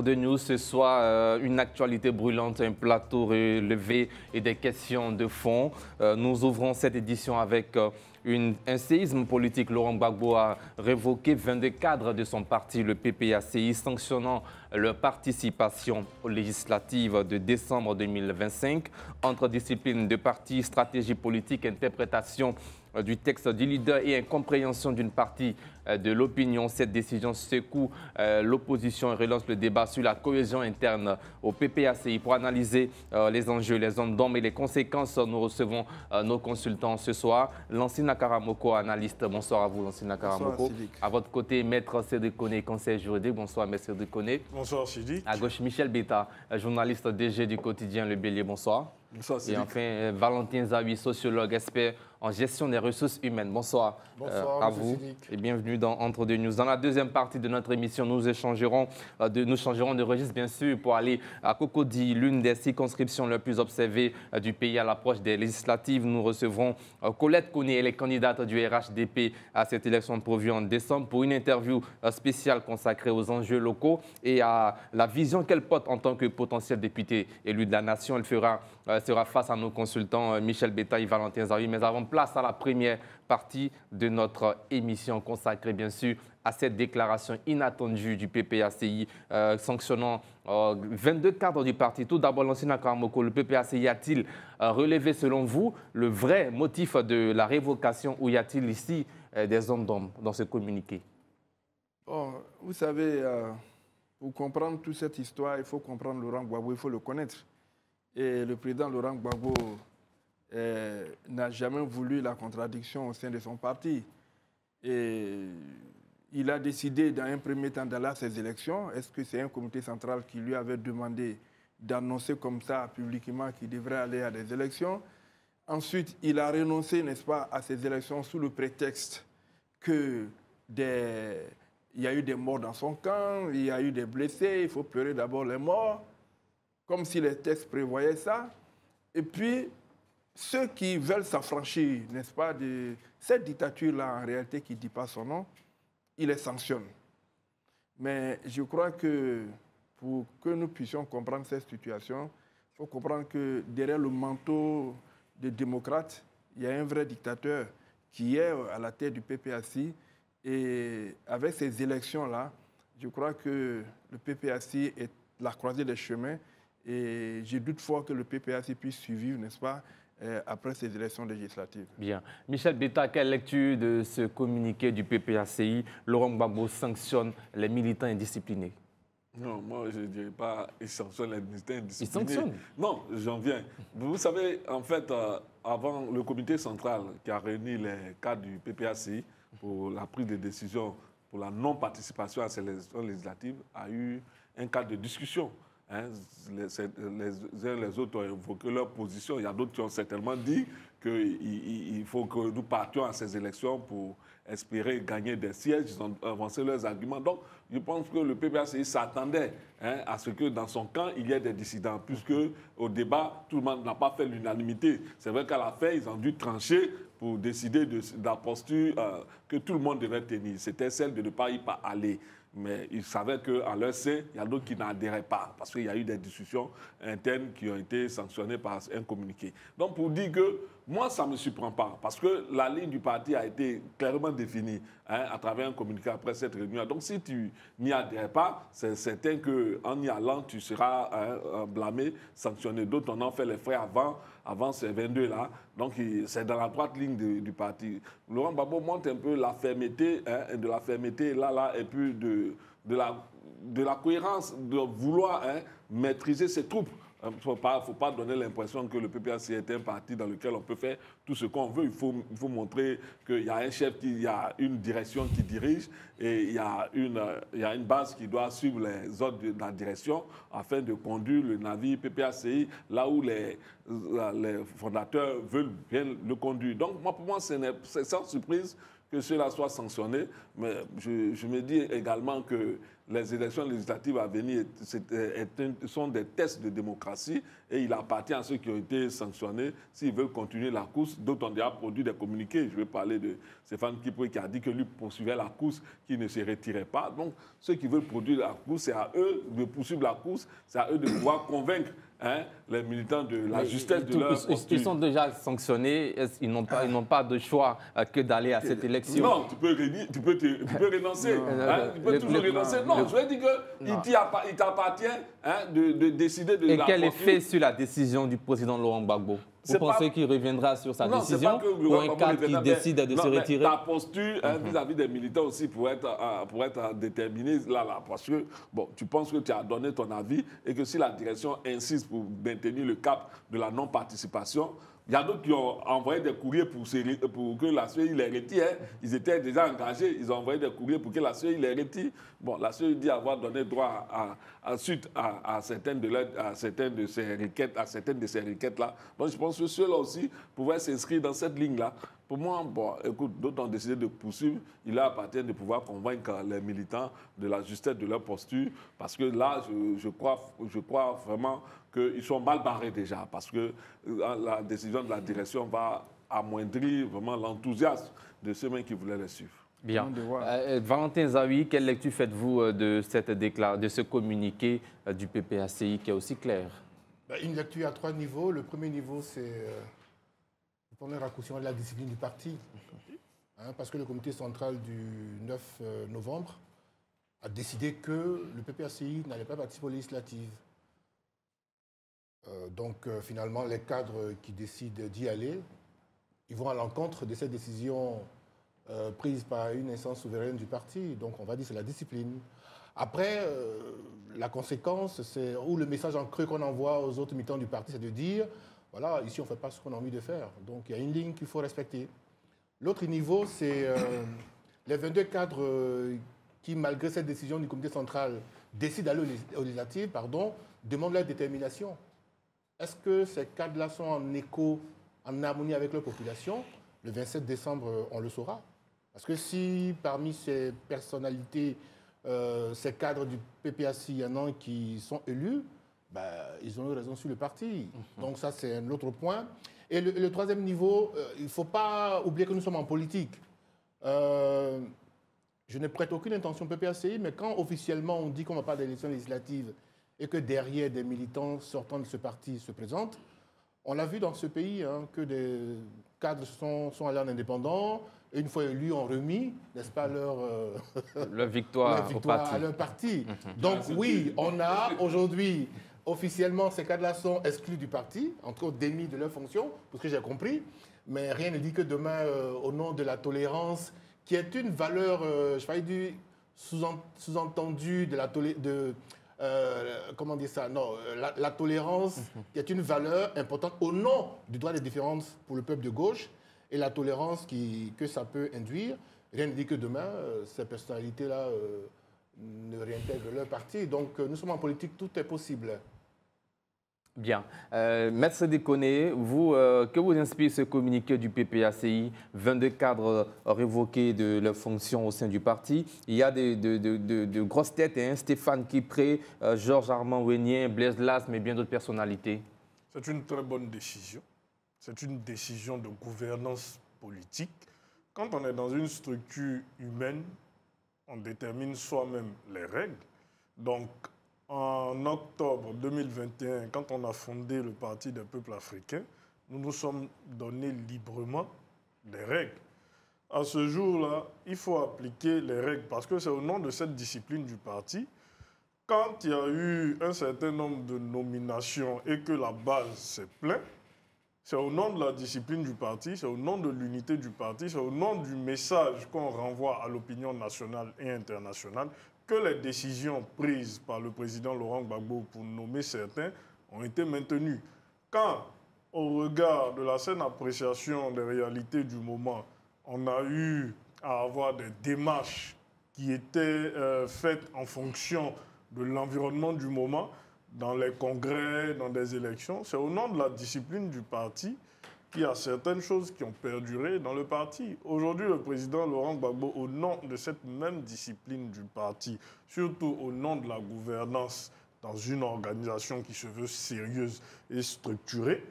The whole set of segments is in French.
De nous, ce soit une actualité brûlante, un plateau relevé et des questions de fond. Nous ouvrons cette édition avec un séisme politique. Laurent Gbagbo a révoqué 22 cadres de son parti, le PPACI, sanctionnant leur participation aux législatives de décembre 2025. Entre disciplines de parti, stratégie politique, interprétation du texte du leader et incompréhension d'une partie de l'opinion. Cette décision secoue l'opposition et relance le débat sur la cohésion interne au PPACI. Pour analyser les enjeux, les zones d'ombre et les conséquences, nous recevons nos consultants ce soir. Lancina Karamoko, analyste. Bonsoir à vous, Lancina Karamoko. À votre côté, Maître Cédric Koné, conseiller juridique. Bonsoir, Maître Cédric Koné. Bonsoir, Cédric. À gauche, Michel Beta, journaliste DG du quotidien Le Bélier. Bonsoir. Bonsoir, Cédric. Et enfin, Valentin Zawi, sociologue, expert en gestion des ressources humaines. Bonsoir, à vous Cédric. Et bienvenue dans Entre deux News. Dans la deuxième partie de notre émission, nous changerons de registre, bien sûr, pour aller à Cocody, l'une des circonscriptions les plus observées du pays à l'approche des législatives. Nous recevrons Colette Koné, elle est candidate du RHDP à cette élection prévue en décembre pour une interview spéciale consacrée aux enjeux locaux et à la vision qu'elle porte en tant que potentiel député élu de la nation. Elle sera face à nos consultants Michel Beta et Valentin Zawi. Mais avant, place à la première partie de notre émission consacrée, bien sûr, à cette déclaration inattendue du PPACI sanctionnant 22 cadres du parti. Tout d'abord, Lancina Karamoko, le PPACI a-t-il relevé, selon vous, le vrai motif de la révocation ou y a-t-il ici des hommes d'ombre dans ce communiqué? Bon, vous savez, pour comprendre toute cette histoire, il faut comprendre Laurent Gbagbo, il faut le connaître. Et le président Laurent Gbagbo n'a jamais voulu la contradiction au sein de son parti. Et il a décidé dans un premier temps d'aller à ces élections. Est-ce que c'est un comité central qui lui avait demandé d'annoncer comme ça publiquement qu'il devrait aller à des élections? Ensuite, il a renoncé, n'est-ce pas, à ces élections sous le prétexte qu'il y a eu des morts dans son camp, il y a eu des blessés, il faut pleurer d'abord les morts, comme si les textes prévoyaient ça. Et puis, ceux qui veulent s'affranchir, n'est-ce pas, de cette dictature-là, en réalité, qui ne dit pas son nom, il les sanctionne. Mais je crois que pour que nous puissions comprendre cette situation, il faut comprendre que derrière le manteau des démocrates, il y a un vrai dictateur qui est à la tête du PPACI. Et avec ces élections-là, je crois que le PPACI est la croisée des chemins. Et je doute fort que le PPACI puisse survivre, n'est-ce pas, après ces élections législatives. Bien. Michel Beta, quelle lecture de ce communiqué du PPACI? Laurent Gbagbo sanctionne les militants indisciplinés. Non, moi, je ne dirais pas qu'il sanctionne les militants indisciplinés. Il sanctionne? Non, j'en viens. Vous savez, en fait, avant le comité central qui a réuni les cadres du PPACI pour la prise de décision pour la non-participation à ces élections législatives, a eu un cadre de discussion. Hein, les uns et les autres ont évoqué leur position. Il y a d'autres qui ont certainement dit qu'il faut que nous partions à ces élections pour espérer gagner des sièges. Ils ont avancé leurs arguments. Donc, je pense que le PPACI s'attendait à ce que dans son camp, il y ait des dissidents, puisque au débat, tout le monde n'a pas fait l'unanimité. C'est vrai qu'à la fin, ils ont dû trancher pour décider de la posture que tout le monde devait tenir. C'était celle de ne pas y aller. Mais ils savaient qu'en leur sein, il y a d'autres qui n'adhéraient pas, parce qu'il y a eu des discussions internes qui ont été sanctionnées par un communiqué. Donc, pour dire que moi, ça ne me surprend pas, parce que la ligne du parti a été clairement définie à travers un communiqué après cette réunion. Donc, si tu n'y adhères pas, c'est certain qu'en y allant, tu seras blâmé, sanctionné. D'autres, on en fait les frais avant ces 22-là. Donc, c'est dans la droite ligne du parti. Laurent Gbagbo montre un peu la fermeté, de la fermeté là, et puis de la cohérence de vouloir maîtriser ses troupes. Il ne faut pas donner l'impression que le PPACI est un parti dans lequel on peut faire tout ce qu'on veut. Il faut montrer qu'il y a un chef, il y a une direction qui dirige et il y a une base qui doit suivre les ordres de la direction afin de conduire le navire PPACI là où les fondateurs veulent bien le conduire. Donc, pour moi, c'est sans surprise que cela soit sanctionné, mais je me dis également que les élections législatives à venir sont des tests de démocratie et il appartient à ceux qui ont été sanctionnés s'ils veulent continuer la course. D'autres ont déjà produit des communiqués. Je vais parler de Stéphane Kipoué qui a dit que lui poursuivait la course, qu'il ne se retirait pas. Donc, ceux qui veulent produire la course, c'est à eux de poursuivre la course, c'est à eux de pouvoir convaincre les militants de la justesse de leur posture. Ils sont déjà sanctionnés, ils n'ont pas de chour que d'aller à cette élection. Non, tu peux renoncer. Tu peux toujours renoncer. Non, je veux dire qu'il t'appartient de décider de la... Et quel effet sur la décision du président Laurent Gbagbo? Vous pensez qu'il reviendra sur sa décision pour un cadre qui décide de se retirer? Ta posture vis-à-vis des militants aussi pour être déterminée là, parce que bon, tu penses que tu as donné ton avis et que si la direction insiste pour maintenir le cap de la non-participation, il y a d'autres qui ont envoyé des courriers pour que la CEI les retire. Ils étaient déjà engagés, ils ont envoyé des courriers pour que la CEI les retire. Bon, la CEI dit avoir donné droit suite à certaines de ces requêtes-là. Donc je pense que ceux-là aussi pouvaient s'inscrire dans cette ligne-là. Pour moi, bon, écoute, d'autres ont décidé de poursuivre. Il leur appartient de pouvoir convaincre les militants de la justesse de leur posture. Parce que là, je crois vraiment qu'ils sont mal barrés déjà. Parce que la décision de la direction va amoindrir vraiment l'enthousiasme de ceux qui voulaient les suivre. Bien. Valentin Zawi, quelle lecture faites-vous de ce communiqué du PPACI qui est aussi clair? Une lecture à 3 niveaux. Le premier niveau, c'est pour un raccourcissement de la discipline du parti. Parce que le comité central du 9 novembre a décidé que le PPACI n'allait pas participer aux législatives. Donc, finalement, les cadres qui décident d'y aller, ils vont à l'encontre de cette décision prise par une instance souveraine du parti. Donc, on va dire que c'est la discipline. Après, la conséquence, ou le message en creux qu'on envoie aux autres militants du parti, c'est de dire, voilà, ici, on ne fait pas ce qu'on a envie de faire. Donc, il y a une ligne qu'il faut respecter. L'autre niveau, c'est les 22 cadres qui, malgré cette décision du comité central, décident d'aller aux législatives, demandent leur détermination. Est-ce que ces cadres-là sont en écho, en harmonie avec leur population? Le 27 décembre, on le saura. Parce que si parmi ces personnalités, ces cadres du PPACI, il y en a qui sont élus, ils ont eu raison sur le parti. Donc ça, c'est un autre point. Et le troisième niveau, il ne faut pas oublier que nous sommes en politique. Je ne prête aucune intention au PPACI, mais quand officiellement on dit qu'on ne va pas d'élections législatives et que derrière des militants sortant de ce parti se présentent, on l'a vu dans ce pays, que des cadres sont allés en indépendant, et une fois élus, ont remis, n'est-ce pas, leur victoire à leur parti. Donc oui, on a aujourd'hui, officiellement, ces cadres-là sont exclus du parti, entre autres démis de leur fonction, pour ce que j'ai compris, mais rien ne dit que demain, au nom de la tolérance, qui est une valeur, je vais dire, sous-entendue de la comment dire ça? Non, la tolérance, qui est une valeur importante au nom du droit des différences pour le peuple de gauche, et la tolérance que ça peut induire. Rien ne dit que demain, ces personnalités-là ne réintègrent leur parti. Donc, nous sommes en politique, tout est possible. Bien. Maître Déconné, que vous inspire ce communiqué du PPACI, 22 cadres révoqués de leurs fonctions au sein du parti? Il y a de grosses têtes, Stéphane Kipré, Georges Armand Ouenien, Blaise Las, mais bien d'autres personnalités. C'est une très bonne décision. C'est une décision de gouvernance politique. Quand on est dans une structure humaine, on détermine soi-même les règles. Donc, en octobre 2021, quand on a fondé le Parti des peuples africains, nous nous sommes donnés librement des règles. À ce jour-là, il faut appliquer les règles parce que c'est au nom de cette discipline du parti. Quand il y a eu un certain nombre de nominations et que la base s'est plainte, c'est au nom de la discipline du parti, c'est au nom de l'unité du parti, c'est au nom du message qu'on renvoie à l'opinion nationale et internationale que les décisions prises par le président Laurent Gbagbo pour nommer certains ont été maintenues. Quand, au regard de la saine appréciation des réalités du moment, on a eu à avoir des démarches qui étaient faites en fonction de l'environnement du moment, dans les congrès, dans des élections, c'est au nom de la discipline du parti qu'il y a certaines choses qui ont perduré dans le parti. Aujourd'hui, le président Laurent Gbagbo, au nom de cette même discipline du parti, surtout au nom de la gouvernance dans une organisation qui se veut sérieuse et structurée,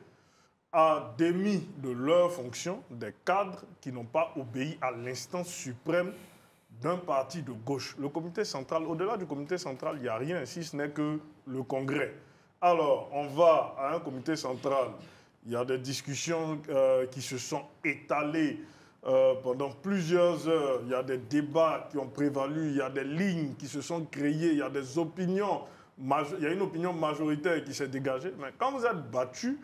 a démis de leurs fonctions des cadres qui n'ont pas obéi à l'instance suprême d'un parti de gauche. Le comité central, au-delà du comité central, il n'y a rien, si ce n'est que le Congrès. Alors, on va à un comité central, il y a des discussions qui se sont étalées pendant plusieurs heures, il y a des débats qui ont prévalu, il y a des lignes qui se sont créées, il y a des opinions, il y a une opinion majoritaire qui s'est dégagée. Mais quand vous êtes battu,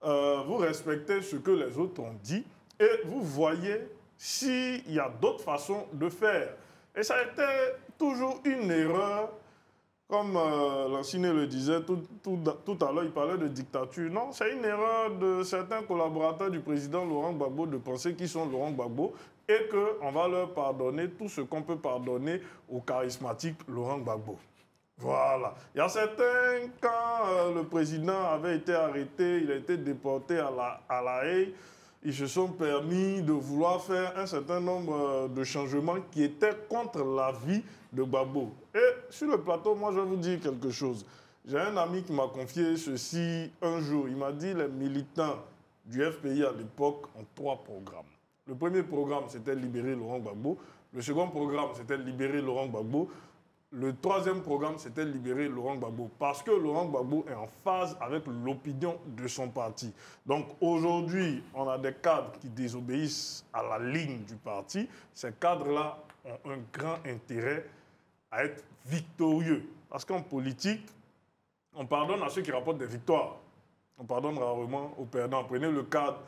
vous respectez ce que les autres ont dit et vous voyez s'il y a d'autres façons de faire. Et ça a été toujours une erreur, comme Lanciné le disait tout à l'heure, il parlait de dictature. Non, c'est une erreur de certains collaborateurs du président Laurent Gbagbo de penser qu'ils sont Laurent Gbagbo et qu'on va leur pardonner tout ce qu'on peut pardonner au charismatique Laurent Gbagbo. Voilà. Il y a certains, quand le président avait été arrêté, il a été déporté à La Haye, ils se sont permis de vouloir faire un certain nombre de changements qui étaient contre la vie de Gbagbo. Et sur le plateau, moi, je vais vous dire quelque chose. J'ai un ami qui m'a confié ceci un jour. Il m'a dit les militants du FPI à l'époque ont 3 programmes. Le premier programme, c'était libérer Laurent Gbagbo. Le second programme, c'était libérer Laurent Gbagbo. Le troisième programme, c'était libérer Laurent Gbagbo, parce que Laurent Gbagbo est en phase avec l'opinion de son parti. Donc aujourd'hui, on a des cadres qui désobéissent à la ligne du parti. Ces cadres-là ont un grand intérêt à être victorieux. Parce qu'en politique, on pardonne à ceux qui rapportent des victoires. On pardonne rarement aux perdants. Prenez le cas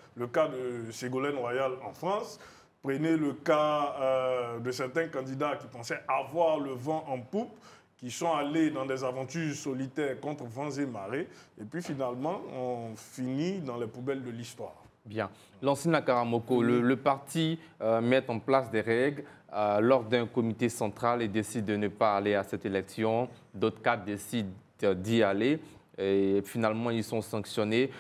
de Ségolène Royal en France. Prenez le cas de certains candidats qui pensaient avoir le vent en poupe, qui sont allés dans des aventures solitaires contre vents et marées. Et puis finalement, on finit dans les poubelles de l'histoire. Bien. Lancina Karamoko, le parti met en place des règles lors d'un comité central et décide de ne pas aller à cette élection. D'autres cadres décident d'y aller et finalement, ils sont sanctionnés.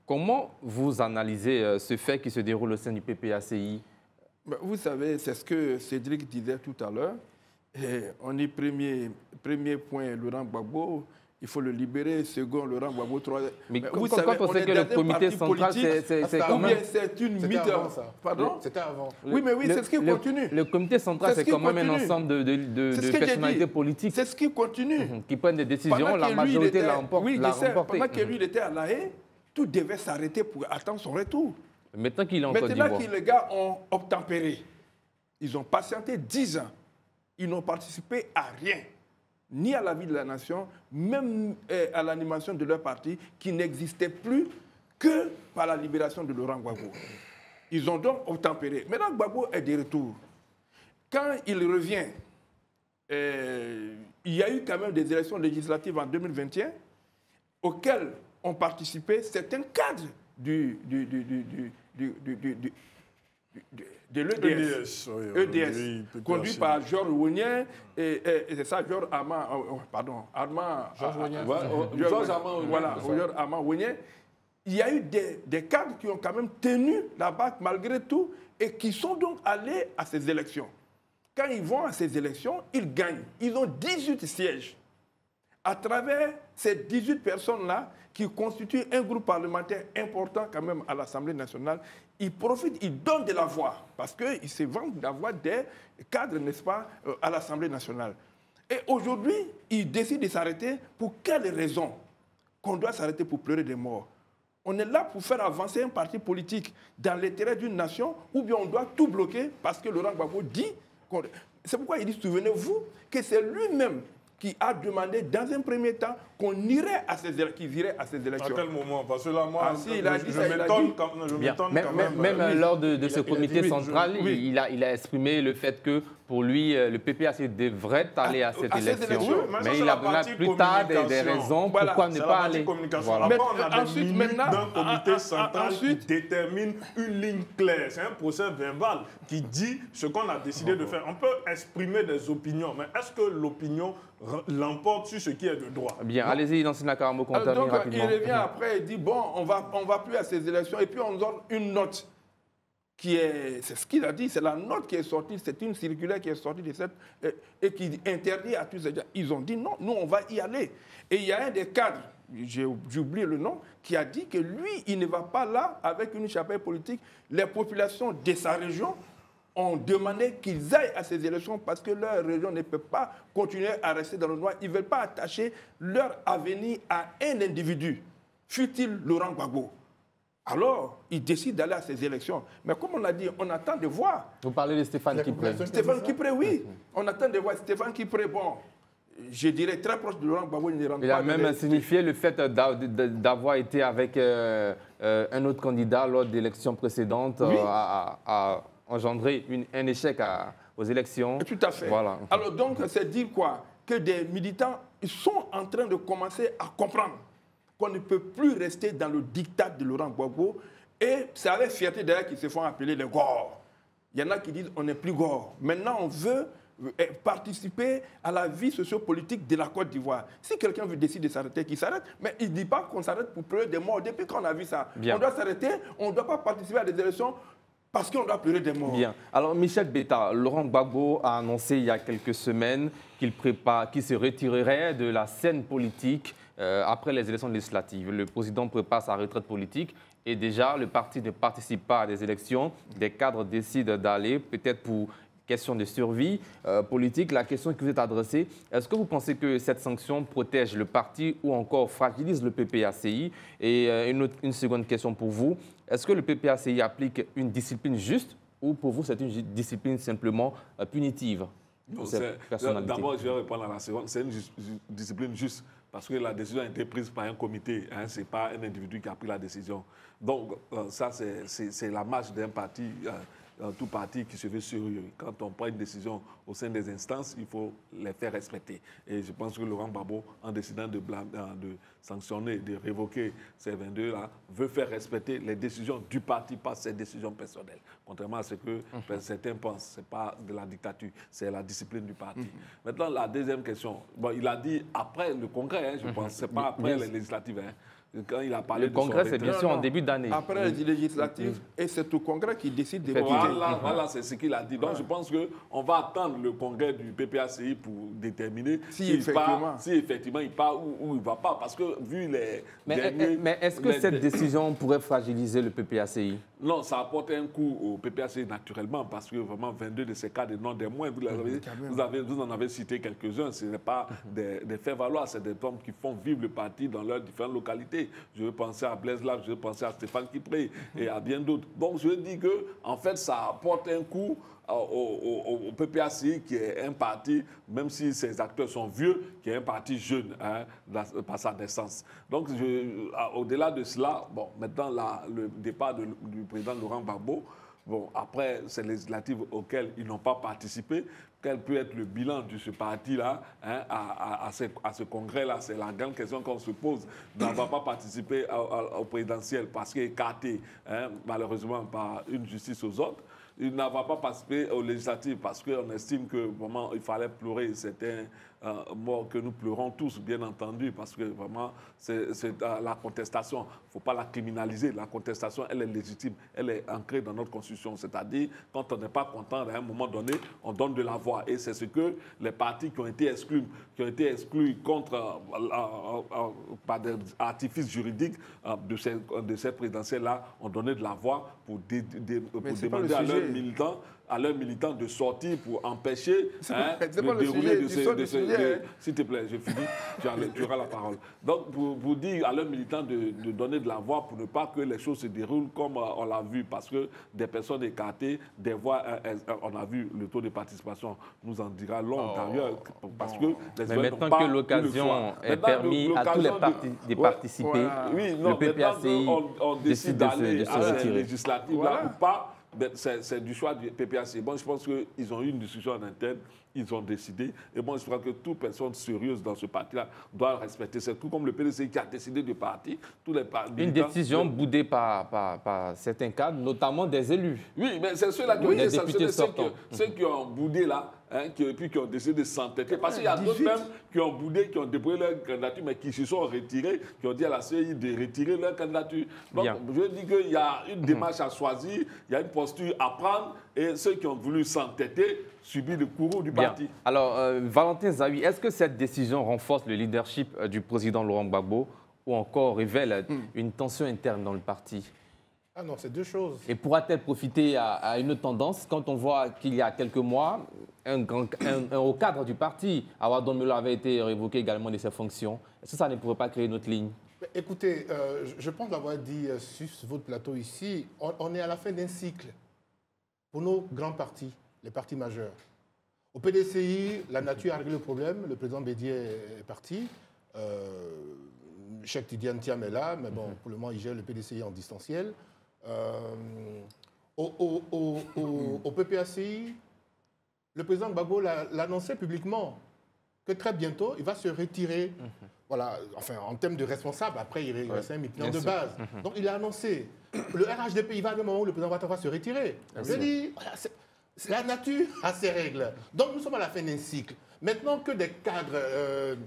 Comment vous analysez ce fait qui se déroule au sein du PPACI? Vous savez, c'est ce que Cédric disait tout à l'heure. On est premier point, Laurent Gbagbo, il faut le libérer. Second, Laurent Gbagbo, troisième. Mais vous savez, on sait que le comité central, c'est quand même... C'est une mythe. Pardon? C'était avant. Oui, mais oui, c'est ce qui continue. Le comité central, c'est quand même un ensemble de personnalités politiques. C'est ce qui continue. Qui prennent des décisions, la majorité l'emporte. Oui, je sais. Pendant que lui, il était à La Haye, tout devait s'arrêter pour attendre son retour. Maintenant qu'il est en Côte d'Ivoire. Maintenant que les gars ont obtempéré, ils ont patienté 10 ans. Ils n'ont participé à rien, ni à la vie de la nation, même à l'animation de leur parti, qui n'existait plus que par la libération de Laurent Gbagbo. Ils ont donc obtempéré. Maintenant, Gbagbo est de retour. Quand il revient, il y a eu quand même des élections législatives en 2021 auxquelles ont participé certains cadres de l'EDS, conduit par Georges Wegnien, et c'est ça, Georges Armand Wegnien. Il y a eu des cadres qui ont quand même tenu la barque malgré tout et qui sont donc allés à ces élections. Quand ils vont à ces élections, ils gagnent. Ils ont 18 sièges. À travers ces 18 personnes-là, qui constituent un groupe parlementaire important quand même à l'Assemblée nationale, ils profitent, ils donnent de la voix, parce qu'ils se vendent la voix des cadres, n'est-ce pas, à l'Assemblée nationale. Et aujourd'hui, ils décident de s'arrêter. Pour quelles raisons qu'on doit s'arrêter pour pleurer des morts? On est là pour faire avancer un parti politique dans l'intérêt d'une nation, ou bien on doit tout bloquer parce que Laurent Gbagbo dit... C'est pourquoi il dit, souvenez-vous, que c'est lui-même qui a demandé dans un premier temps qu'on irait à ces élections. À quel moment? Parce que là, moi, je m'étonne quand même. Même lors de ce comité central, il a exprimé le fait que Pour lui, le PPAC devrait aller à cette élection, mais mais ça, il a c'est la plus tard des communication. raisons Voilà. pourquoi ne C'est la pas partie aller. communication. Voilà. Après, on a des Ensuite, minutes maintenant, d'un comité central ensuite- qui détermine une ligne claire. C'est un procès verbal qui dit ce qu'on a décidé de faire. On peut exprimer des opinions, mais est-ce que l'opinion l'emporte sur ce qui est de droit? Bien, allez-y, Nancy Nakaramo, qu'on termine Donc, il rapidement. revient après et dit, bon, on va plus à ces élections. Et puis, on donne une note qui est, c'est ce qu'il a dit, c'est la note qui est sortie, c'est une circulaire qui est sortie de cette, et qui interdit à tous ces gens. Ils ont dit non, nous, on va y aller. Et il y a un des cadres, j'oublie le nom, qui a dit que lui, il ne va pas là avec une chapelle politique. Les populations de sa région ont demandé qu'ils aillent à ces élections parce que leur région ne peut pas continuer à rester dans le noir. Ils ne veulent pas attacher leur avenir à un individu, fût-il Laurent Gbagbo. Alors, ils décident d'aller à ces élections. Mais comme on a dit, on attend de voir. Vous parlez de Stéphane Kipré. Stéphane Kipré, oui. On attend de voir Stéphane Kipré. Bon, je dirais très proche de Laurent Gbagbo. Il a même signifié le fait d'avoir été avec un autre candidat lors d'élections précédentes Oui. a engendré un échec aux élections. Tout à fait. Voilà. Alors donc, c'est dire quoi? Que des militants ils sont en train de commencer à comprendre qu'on ne peut plus rester dans le diktat de Laurent Gbagbo. Et c'est avec fierté d'ailleurs qu'ils se font appeler les Gors. Il y en a qui disent on n'est plus Gors. Maintenant, on veut participer à la vie sociopolitique de la Côte d'Ivoire. Si quelqu'un veut décider de s'arrêter, qu'il s'arrête. Mais il ne dit pas qu'on s'arrête pour pleurer des morts. Depuis qu'on a vu ça, Bien. On doit s'arrêter, on ne doit pas participer à des élections parce qu'on doit pleurer des morts. Bien. Alors, Michel Betta, Laurent Gbagbo a annoncé il y a quelques semaines qu'il se retirerait de la scène politique après les élections législatives. Le président prépare sa retraite politique et déjà, le parti ne participe pas à des élections. Des cadres décident d'aller, peut-être pour question de survie politique. La question qui vous est adressée, est-ce que vous pensez que cette sanction protège le parti ou encore fragilise le PPACI? Et une seconde question pour vous, est-ce que le PPACI applique une discipline juste ou pour vous c'est une discipline simplement punitive? D'abord, je vais répondre à la seconde. C'est une discipline juste parce que la décision a été prise par un comité. Hein, ce n'est pas un individu qui a pris la décision. Donc, ça, c'est la marche d'un parti, tout parti qui se veut sérieux. Quand on prend une décision au sein des instances, il faut les faire respecter. Et je pense que Laurent Gbagbo, en décidant de sanctionner, de révoquer ces 22-là, veut faire respecter les décisions du parti, pas ses décisions personnelles. Contrairement à ce que certains pensent, ce n'est pas de la dictature, c'est la discipline du parti. Maintenant, la deuxième question. Bon, il a dit après le congrès, hein, je pense, ce n'est pas après les législatives. Hein. Quand il a parlé le congrès, c'est bien sûr en début d'année. Après les législatives, et c'est au congrès qui décide de voter. Voilà, c'est ce qu'il a dit. Donc, je pense qu'on va attendre le congrès du PPACI pour déterminer si effectivement il part ou il ne va pas. Parce que vu les Mais est-ce que cette décision pourrait fragiliser le PPACI? Non, ça apporte un coup au PPACI naturellement parce que vraiment 22 de ces cas de non des moins, vous en avez cité quelques-uns. Ce n'est pas des faits valoir, c'est des hommes qui font vivre le parti dans leurs différentes localités. Je veux penser à Blaise Lave, je veux penser à Stéphane Kipré et à bien d'autres. Donc je dis que en fait ça apporte un coup au PPACI qui est un parti, même si ses acteurs sont vieux, qui est un parti jeune hein, par sa naissance. Donc au-delà de cela, bon, maintenant le départ du président Laurent Gbagbo, bon, après ces législatives auxquelles ils n'ont pas participé, quel peut être le bilan de ce parti-là hein, à ce congrès-là? C'est la grande question qu'on se pose. Il ne va pas participer au présidentiel parce qu'il est écarté, hein, malheureusement, par une justice aux autres. Il ne va pas participer aux législatives parce qu'on estime que vraiment il fallait pleurer certains morts que nous pleurons tous, bien entendu, parce que vraiment c'est la contestation. Il ne faut pas la criminaliser. La contestation, elle est légitime, elle est ancrée dans notre Constitution. C'est-à-dire, quand on n'est pas content, à un moment donné, on donne de la voix. Et c'est ce que les partis qui ont été exclus par des artifices juridiques de cette présidentielle-là, ont donné de la voix pour demander à leurs militants de sortir pour empêcher le déroulé de ce... S'il te plaît, je finis, tu auras la parole. Donc, pour dire à leurs militants de donner de la voix pour ne pas que les choses se déroulent comme on l'a vu, parce que des personnes écartées, des voix, on a vu le taux de participation, nous en dira long d'ailleurs, parce que mais maintenant que l'occasion est permise à tous les partis de participer, oui, le PPACI on décide d'aller à ces législatives-là ou pas. c'est du choix du PPAC. Bon, je pense qu'ils ont eu une discussion en interne, ils ont décidé. Et bon, je crois que toute personne sérieuse dans ce parti-là doit respecter. C'est tout comme le PDC qui a décidé de partir. Tous les une décision boudée par certains cadres, notamment des élus. Oui, mais c'est ceux-là qui ont été sanctionnés, ceux qui ont boudé là, hein, puis qui ont décidé de s'entêter. Parce qu'il y a d'autres même qui ont boudé, qui ont déposé leur candidature, mais qui se sont retirés, qui ont dit à la CEI de retirer leur candidature. Donc, je dis qu'il y a une démarche à choisir, il y a une posture à prendre, et ceux qui ont voulu s'entêter subissent le courroux du parti. Alors, Valentin Zawi, est-ce que cette décision renforce le leadership du président Laurent Gbagbo ou encore révèle une tension interne dans le parti? Ah non, c'est deux choses. Et pourra-t-elle profiter à une autre tendance quand on voit qu'il y a quelques mois, un haut cadre du parti, Awadon Melo, avait été révoqué également de ses fonctions? Est-ce que ça ne pourrait pas créer une autre ligne? Écoutez, je pense l'avoir dit sur votre plateau ici, on est à la fin d'un cycle pour nos grands partis, les partis majeurs. Au PDCI, la nature a réglé le problème, le président Bédier est parti, Cheikh Tidiane Thiam est là, mais bon, pour le moment, il gère le PDCI en distanciel. Au PPACI, le président Gbagbo l'a annoncé publiquement que très bientôt, il va se retirer. Voilà, enfin, en termes de responsable, après, il reste un militant de base. Donc, il a annoncé. Le RHDP, il va à un moment où le président va se retirer. Je dis, voilà, la nature a ses règles. Donc, nous sommes à la fin d'un cycle. Maintenant que des cadres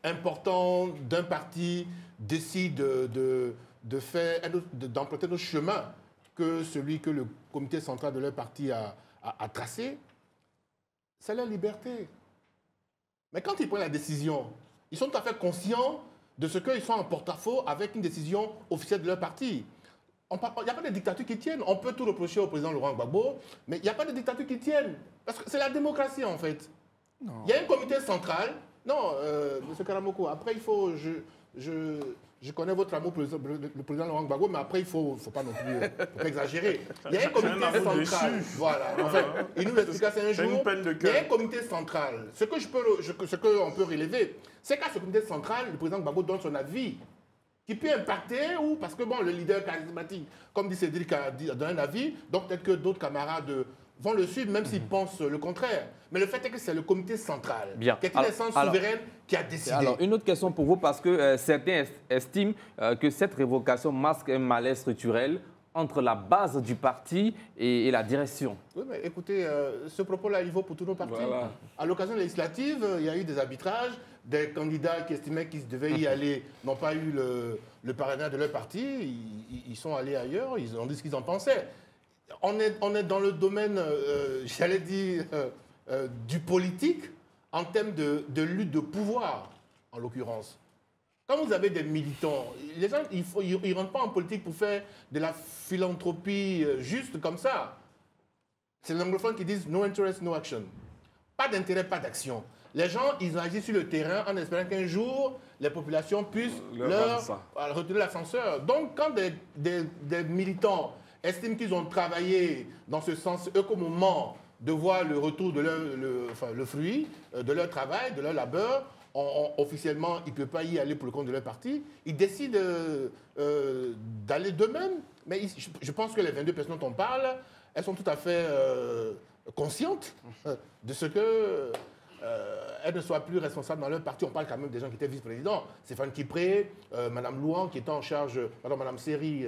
importants d'un parti décident d'emprunter nos chemins que celui que le comité central de leur parti a tracé, c'est leur liberté. Mais quand ils prennent la décision, ils sont tout à fait conscients de ce qu'ils sont en porte-à-faux avec une décision officielle de leur parti. Il n'y a pas de dictature qui tienne. On peut tout reprocher au président Laurent Gbagbo, mais il n'y a pas de dictature qui tienne. Parce que c'est la démocratie, en fait. Non. Il y a un comité central. Non, M. Karamoko, après, il faut... Je connais votre amour pour le président Laurent Gbagbo, mais après, il ne faut pas non plus faut pas exagérer. Il y a un comité central. Voilà. En fait, il nous l'expliquera un jour. Il y a un comité central. Ce qu'on peut relever, c'est qu'à ce comité central, le président Gbagbo donne son avis qui peut impacter, ou parce que bon, le leader charismatique, comme dit Cédric, a donné un avis, donc peut-être que d'autres camarades vont le suivre, même s'ils pensent le contraire. Mais le fait est que c'est le comité central, qui est une instance souveraine, qui a décidé. Alors, une autre question pour vous, parce que certains estiment que cette révocation masque un malaise structurel entre la base du parti et la direction. Oui, mais écoutez, ce propos-là, il vaut pour tous nos partis. Voilà. À l'occasion législative, il y a eu des arbitrages, des candidats qui estimaient qu'ils devaient y aller n'ont pas eu le parrainage de leur parti, ils sont allés ailleurs, ils ont dit ce qu'ils en pensaient. On est dans le domaine, j'allais dire, du politique en termes de lutte de pouvoir, en l'occurrence. Quand vous avez des militants, les gens, ils ne rentrent pas en politique pour faire de la philanthropie juste comme ça. C'est les anglophones qui disent « no interest, no action ». Pas d'intérêt, pas d'action. Les gens, ils agissent sur le terrain en espérant qu'un jour, les populations puissent leur retirer l'ascenseur. Donc, quand des militants estiment qu'ils ont travaillé dans ce sens, eux, qu'au moment de voir le retour de le fruit de leur travail, de leur labeur, officiellement, ils ne peuvent pas y aller pour le compte de leur parti. Ils décident d'aller d'eux-mêmes. Mais je pense que les 22 personnes dont on parle, elles sont tout à fait conscientes de ce que elles ne soient plus responsables dans leur parti. On parle quand même des gens qui étaient vice-présidents. Stéphane Kipré, Mme Louan, qui était en charge, pardon, Mme Seri,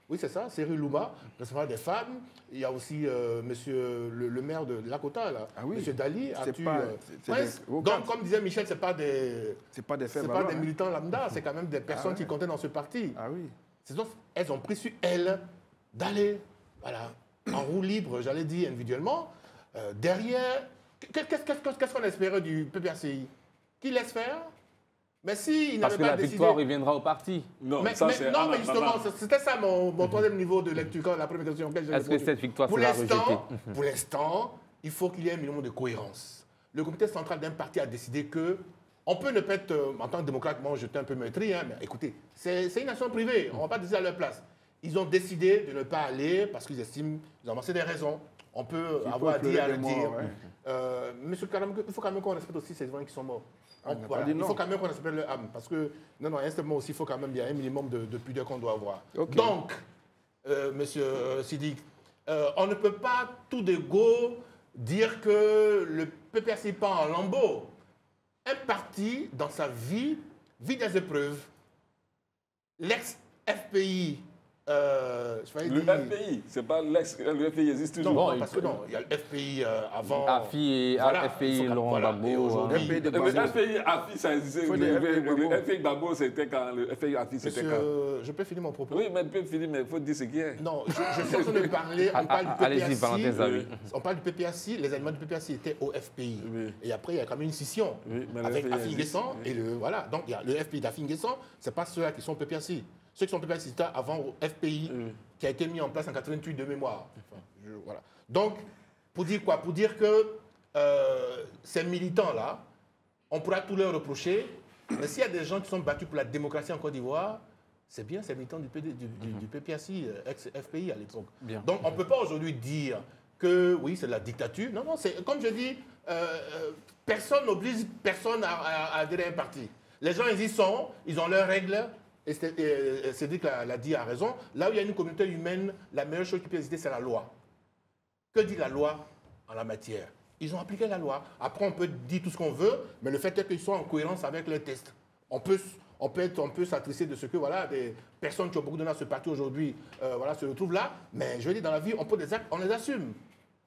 oui, c'est ça, Seri Louma, responsable des femmes. Il y a aussi monsieur le maire de Lakota, là, monsieur Dali. Donc, comme disait Michel, ce n'est pas des militants lambda, c'est quand même des personnes qui comptaient dans ce parti. Ah oui. Donc, elles ont pris sur elles d'aller, voilà, en roue libre, j'allais dire individuellement, derrière. Qu'est-ce qu'on espérait du PPACI? Qu'il laisse faire? Mais si il parce n'avait que pas décidé... victoire reviendra au parti. Non, mais justement, c'était ça mon troisième niveau de lecture, la première question. Est-ce que cette victoire sera rejetée? Pour l'instant, il faut qu'il y ait un minimum de cohérence. Le comité central d'un parti a décidé que on peut ne pas être, en tant que démocrate, moi j'étais un peu meurtri, hein, mais écoutez, c'est une nation privée, on ne va pas décider à leur place. Ils ont décidé de ne pas aller parce qu'ils estiment, ils ont avancé des raisons. On peut avoir dit à le dire. Monsieur Karam, il faut quand même qu'on respecte aussi ces gens qui sont morts. Voilà. Il faut quand même qu'on respecte leur âme. Parce que, non, instamment aussi, il faut quand même, il y a un minimum de pudeur qu'on doit avoir. Okay. Donc, Monsieur Sidik, on ne peut pas tout de go dire que le PPAC part en lambeaux. Un parti, dans sa vie, vit des épreuves. L'ex-FPI, le FPI, c'est pas l'ex, le FPI existe toujours. Non, parce que non, il y a le FPI avant. AFI et FPI, Laurent Gbagbo. Le FPI, AFI, ça existait. Le FPI Gbagbo, c'était quand le FPI, AFI, c'était quand. Je peux finir mon propos? Oui, mais tu peux finir, mais il faut dire ce qu'il y a. Non, je suis en train de parler, on parle du Allez-y, PPAC. On parle du PPAC, les éléments du PPAC étaient au FPI. Oui. Et après, il y a quand même une scission avec Afi Nguessan et le. Voilà, donc il y a le FPI d'Afi Nguessan, ce n'est pas ceux-là qui sont au PPAC. Ceux qui sont PPAC, c'était avant au FPI, qui a été mis en place en 88 de mémoire. Enfin, voilà. Donc, pour dire quoi? Pour dire que ces militants-là, on pourra tout leur reprocher, mais s'il y a des gens qui sont battus pour la démocratie en Côte d'Ivoire, c'est bien ces militants du PPAC, ex-FPI à l'époque. Donc, on ne peut pas aujourd'hui dire que oui, c'est de la dictature. Non, non, c'est comme je dis, personne n'oblige personne à adhérer à un parti. Les gens, ils y sont, ils ont leurs règles. Et Cédric l'a dit à raison, là où il y a une communauté humaine, la meilleure chose qui peut exister, c'est la loi. Que dit la loi en la matière? Ils ont appliqué la loi. Après, on peut dire tout ce qu'on veut, mais le fait est qu'ils sont en cohérence avec les tests. On peut s'attrister de ce que voilà, des personnes qui ont beaucoup donné à ce parti aujourd'hui voilà, se retrouvent là, mais je veux dire, dans la vie, on pose des actes, on les assume.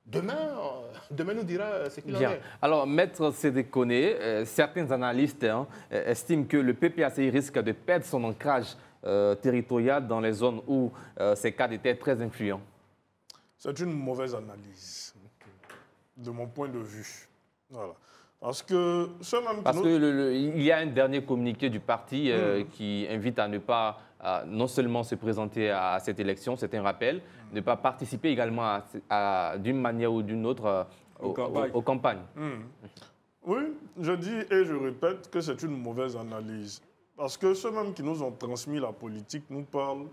Demain nous dira ce qu'il en est. Alors, Maître Cédric Koné, certains analystes estiment que le PPACI risque de perdre son ancrage territorial dans les zones où ces cadres étaient très influents. C'est une mauvaise analyse, de mon point de vue. Voilà. Parce que il y a un dernier communiqué du parti qui invite à ne pas non seulement se présenter à cette élection, c'est un rappel, ne pas participer également d'une manière ou d'une autre aux campagnes. Oui, je dis et je répète que c'est une mauvaise analyse. Parce que ceux-mêmes qui nous ont transmis la politique nous parlent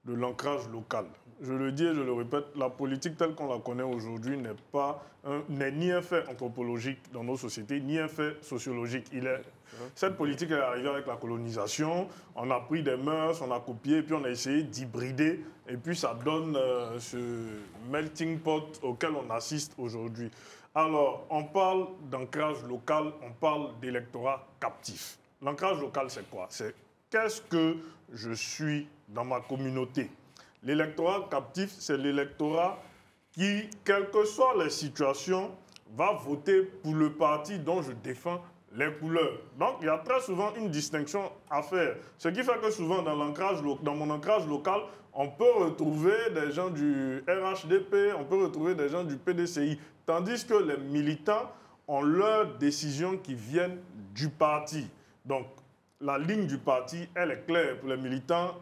de l'ancrage local. Je le dis et je le répète, la politique telle qu'on la connaît aujourd'hui n'est ni un fait anthropologique dans nos sociétés, ni un fait sociologique. Cette politique est arrivée avec la colonisation, on a pris des mœurs, on a copié, puis on a essayé d'hybrider, et puis ça donne ce melting pot auquel on assiste aujourd'hui. Alors, on parle d'ancrage local, on parle d'électorat captif. L'ancrage local, c'est quoi? C'est qu'est-ce que je suis dans ma communauté? L'électorat captif, c'est l'électorat qui, quelles que soient les situations, va voter pour le parti dont je défends les couleurs. Donc, il y a très souvent une distinction à faire. Ce qui fait que souvent, dans mon ancrage local, on peut retrouver des gens du RHDP, on peut retrouver des gens du PDCI, tandis que les militants ont leurs décisions qui viennent du parti. Donc, la ligne du parti, elle est claire pour les militants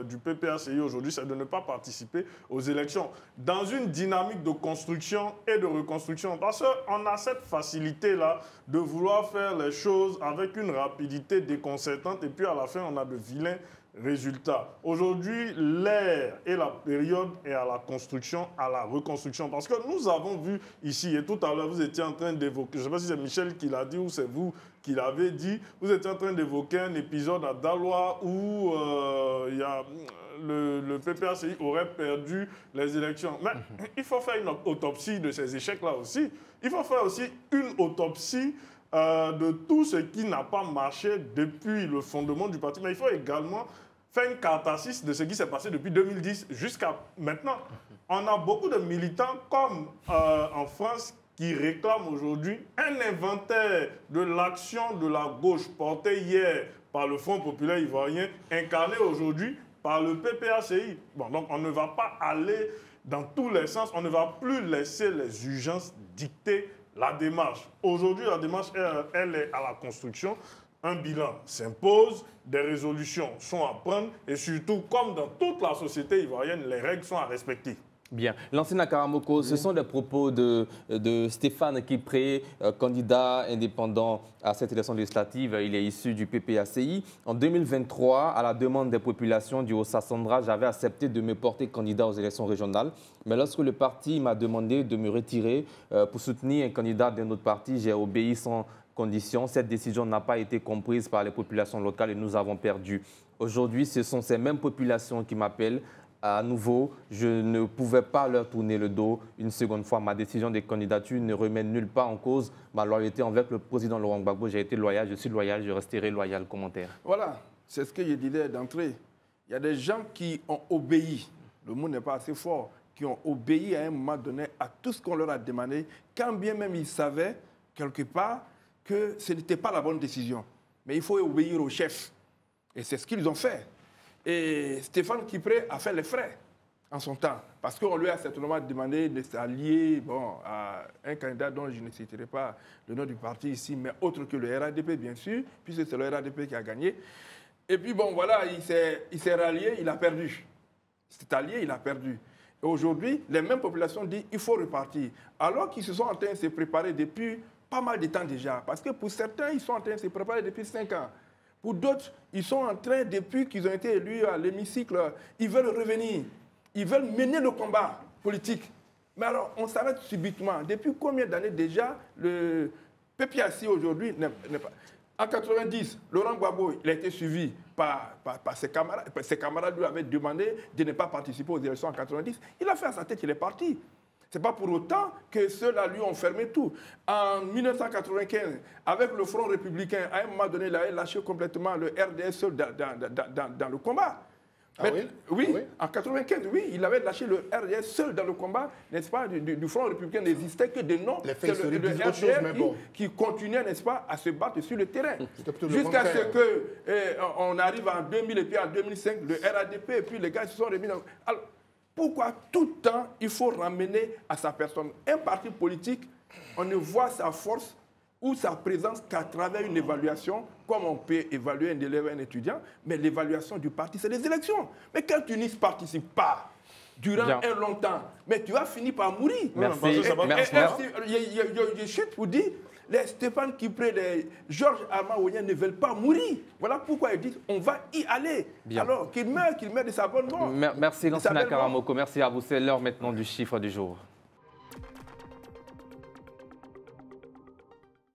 du PPACI aujourd'hui, c'est de ne pas participer aux élections. Dans une dynamique de construction et de reconstruction, parce qu'on a cette facilité-là de vouloir faire les choses avec une rapidité déconcertante et puis à la fin, on a de vilains résultats. Aujourd'hui, l'ère et la période est à la construction, à la reconstruction. Parce que nous avons vu ici, et tout à l'heure, vous étiez en train d'évoquer, je ne sais pas si c'est Michel qui l'a dit ou c'est vous qui l'avez dit, vous étiez en train d'évoquer un épisode à Daloa où le PPACI aurait perdu les élections. Mais il faut faire une autopsie de ces échecs-là aussi. Il faut faire aussi une autopsie de tout ce qui n'a pas marché depuis le fondement du parti. Mais il faut également faire une catharsis de ce qui s'est passé depuis 2010 jusqu'à maintenant. On a beaucoup de militants comme en France qui réclament aujourd'hui un inventaire de l'action de la gauche portée hier par le Front populaire ivoirien, incarné aujourd'hui par le PPACI. Bon, donc on ne va pas aller dans tous les sens, on ne va plus laisser les urgences dicter la démarche. Aujourd'hui, la démarche, elle est à la construction. Un bilan s'impose, des résolutions sont à prendre et surtout, comme dans toute la société ivoirienne, les règles sont à respecter. Bien. L'ancien Karamoko, ce sont des propos de Stéphane Kipré, candidat indépendant à cette élection législative. Il est issu du PPACI. En 2023, à la demande des populations du Haut-Sassandra, j'avais accepté de me porter candidat aux élections régionales. Mais lorsque le parti m'a demandé de me retirer pour soutenir un candidat d'un autre parti, j'ai obéi sans condition. Cette décision n'a pas été comprise par les populations locales et nous avons perdu. Aujourd'hui, ce sont ces mêmes populations qui m'appellent à nouveau, je ne pouvais pas leur tourner le dos une seconde fois. Ma décision de candidature ne remet nulle part en cause ma loyauté envers le président Laurent Gbagbo. J'ai été loyal, je suis loyal, je resterai loyal. Commentaire. Voilà, c'est ce que je disais d'entrée. Il y a des gens qui ont obéi, le mot n'est pas assez fort, qui ont obéi à un moment donné à tout ce qu'on leur a demandé, quand bien même ils savaient, quelque part, que ce n'était pas la bonne décision. Mais il faut obéir au chef. Et c'est ce qu'ils ont fait. Et Stéphane Kipré a fait les frais en son temps. Parce qu'on lui a certainement demandé de s'allier à un candidat dont je ne citerai pas le nom du parti ici, mais autre que le RADP, bien sûr, puisque c'est le RADP qui a gagné. Et puis, bon, voilà, il s'est rallié, il a perdu. Il s'est allié, il a perdu. Et aujourd'hui, les mêmes populations disent qu'il faut repartir. Alors qu'ils se sont en train de se préparer depuis pas mal de temps déjà. Parce que pour certains, ils sont en train de se préparer depuis 5 ans. Pour d'autres, ils sont en train, depuis qu'ils ont été élus à l'hémicycle, ils veulent revenir. Ils veulent mener le combat politique. Mais alors, on s'arrête subitement. Depuis combien d'années déjà, le PPAC aujourd'hui n'est pas... En 90, Laurent Gbagbo, il a été suivi par ses camarades. Ses camarades lui avaient demandé de ne pas participer aux élections en 90. Il a fait à sa tête, il est parti. Ce n'est pas pour autant que ceux-là lui ont fermé tout. En 1995, avec le Front républicain, à un moment donné, il a lâché complètement le RDS dans le combat. Ah oui, oui, en 95, oui, il avait lâché le RDS seul dans le combat, n'est-ce pas, du Front républicain n'existait que des noms. Les faits c'est le disent autre chose, mais bon. qui continuait, n'est-ce pas, à se battre sur le terrain. Jusqu'à ce qu'on arrive en 2000 et puis en 2005, le RADP, et puis les gars se sont remis dans... Alors, pourquoi tout le temps il faut ramener à sa personne? Un parti politique, on ne voit sa force ou sa présence qu'à travers une évaluation, comme on peut évaluer un élève, un étudiant, mais l'évaluation du parti, c'est les élections. Mais quand tu n'y participes pas durant un long temps, mais tu vas finir par mourir. Merci. Je chute pour dire, les Stéphane Kipré, les Georges Armand Ouyen ne veulent pas mourir. Voilà pourquoi ils disent on va y aller. Bien. Alors qu'il meurt de sa bonne mort. Merci Lansana Karamoko, merci à vous. C'est l'heure maintenant du chiffre du jour.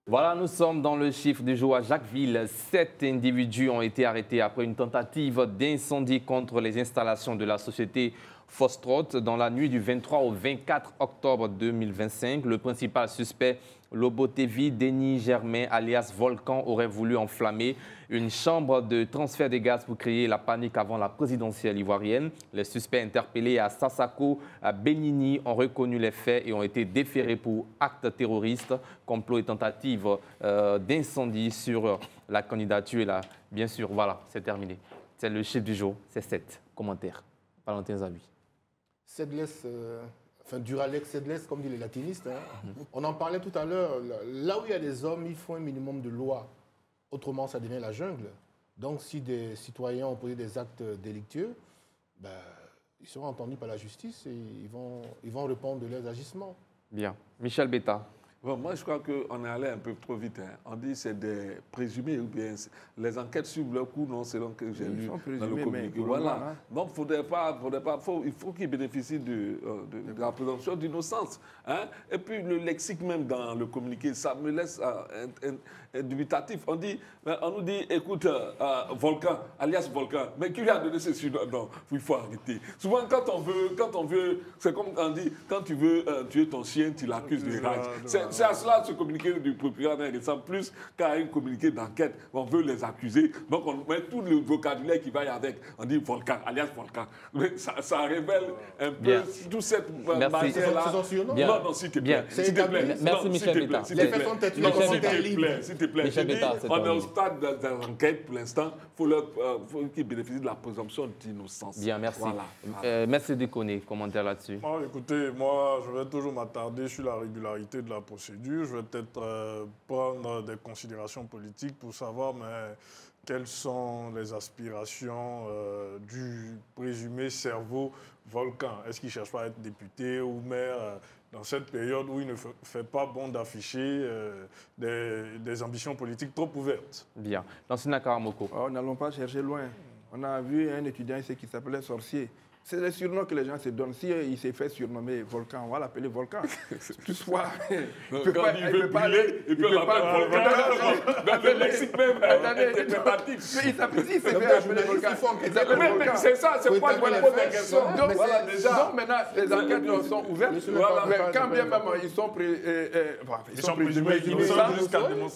Voilà, nous sommes dans le chiffre du jour à Jacquesville. 7 individus ont été arrêtés après une tentative d'incendie contre les installations de la société Foxtrot dans la nuit du 23 au 24 octobre 2025. Le principal suspect, Lobotevi Denis Germain, alias Volcan, aurait voulu enflammer une chambre de transfert de gaz pour créer la panique avant la présidentielle ivoirienne. Les suspects interpellés à Sassako, à Benini, ont reconnu les faits et ont été déférés pour actes terroristes, complot et tentative d'incendie sur la candidature. Et là, bien sûr, voilà, c'est terminé. C'est le chiffre du jour, c'est 7. Commentaire. Valentin Zabi. Sedless, Duralex Sedless, comme disent les latinistes. On en parlait tout à l'heure. Là où il y a des hommes, il faut un minimum de loi. Autrement, ça devient la jungle. Donc, si des citoyens ont posé des actes délictueux, ils seront entendus par la justice et ils vont répondre de leurs agissements. Bien. Michel Betta. Bon, moi, je crois qu'on est allé un peu trop vite. On dit que c'est des présumés ou bien les enquêtes suivent leur coup, non, selon que j'ai lu dans le communiqué. Voilà. Donc, il faut qu'ils bénéficient de la présomption d'innocence. Hein? Et puis, le lexique même dans le communiqué, ça me laisse dubitatif. On nous dit, écoute, Volcan, alias Volcan, mais qui lui a donné ce surnom? Non, il faut arrêter. Souvent, quand on veut, c'est comme on dit, quand tu veux tuer ton chien, tu l'accuses de rage. C'est à cela ce communiqué du procureur ne ressemble plus qu'à un communiqué d'enquête. On veut les accuser. Donc on met tout le vocabulaire qui va avec. On dit Volcan, alias Volcan. Mais ça révèle un peu toute cette matière-là. Non, s'il te plaît. Merci Michel Betta. S'il te plaît. On est au stade de l'enquête pour l'instant. Il faut qu'ils bénéficient de la présomption d'innocence. Bien, merci. Voilà. Merci Déconné. Commentaire là-dessus. Écoutez, moi, je vais toujours m'attarder sur la régularité de la procédure. Je vais peut-être prendre des considérations politiques pour savoir quelles sont les aspirations du présumé cerveau Volcan. Est-ce qu'il ne cherche pas à être député ou maire dans cette période où il ne fait pas bon d'afficher des ambitions politiques trop ouvertes? Bien. Lansana Karamoko. N'allons pas chercher loin. On a vu un étudiant ici qui s'appelait Sorcier. C'est le surnom que les gens se donnent. Si il s'est fait surnommer Volcan, on va l'appeler Volcan. Toutefois, il ne peut pas... Il peut brûler, il peut l'appeler Volcan. Dans le lexique même interprétatif. Mais il s'est fait appeler Volcan. C'est ça, c'est pourquoi je me pose la question. Donc, maintenant, les enquêtes sont ouvertes. Mais quand bien même ils sont présumés innocents,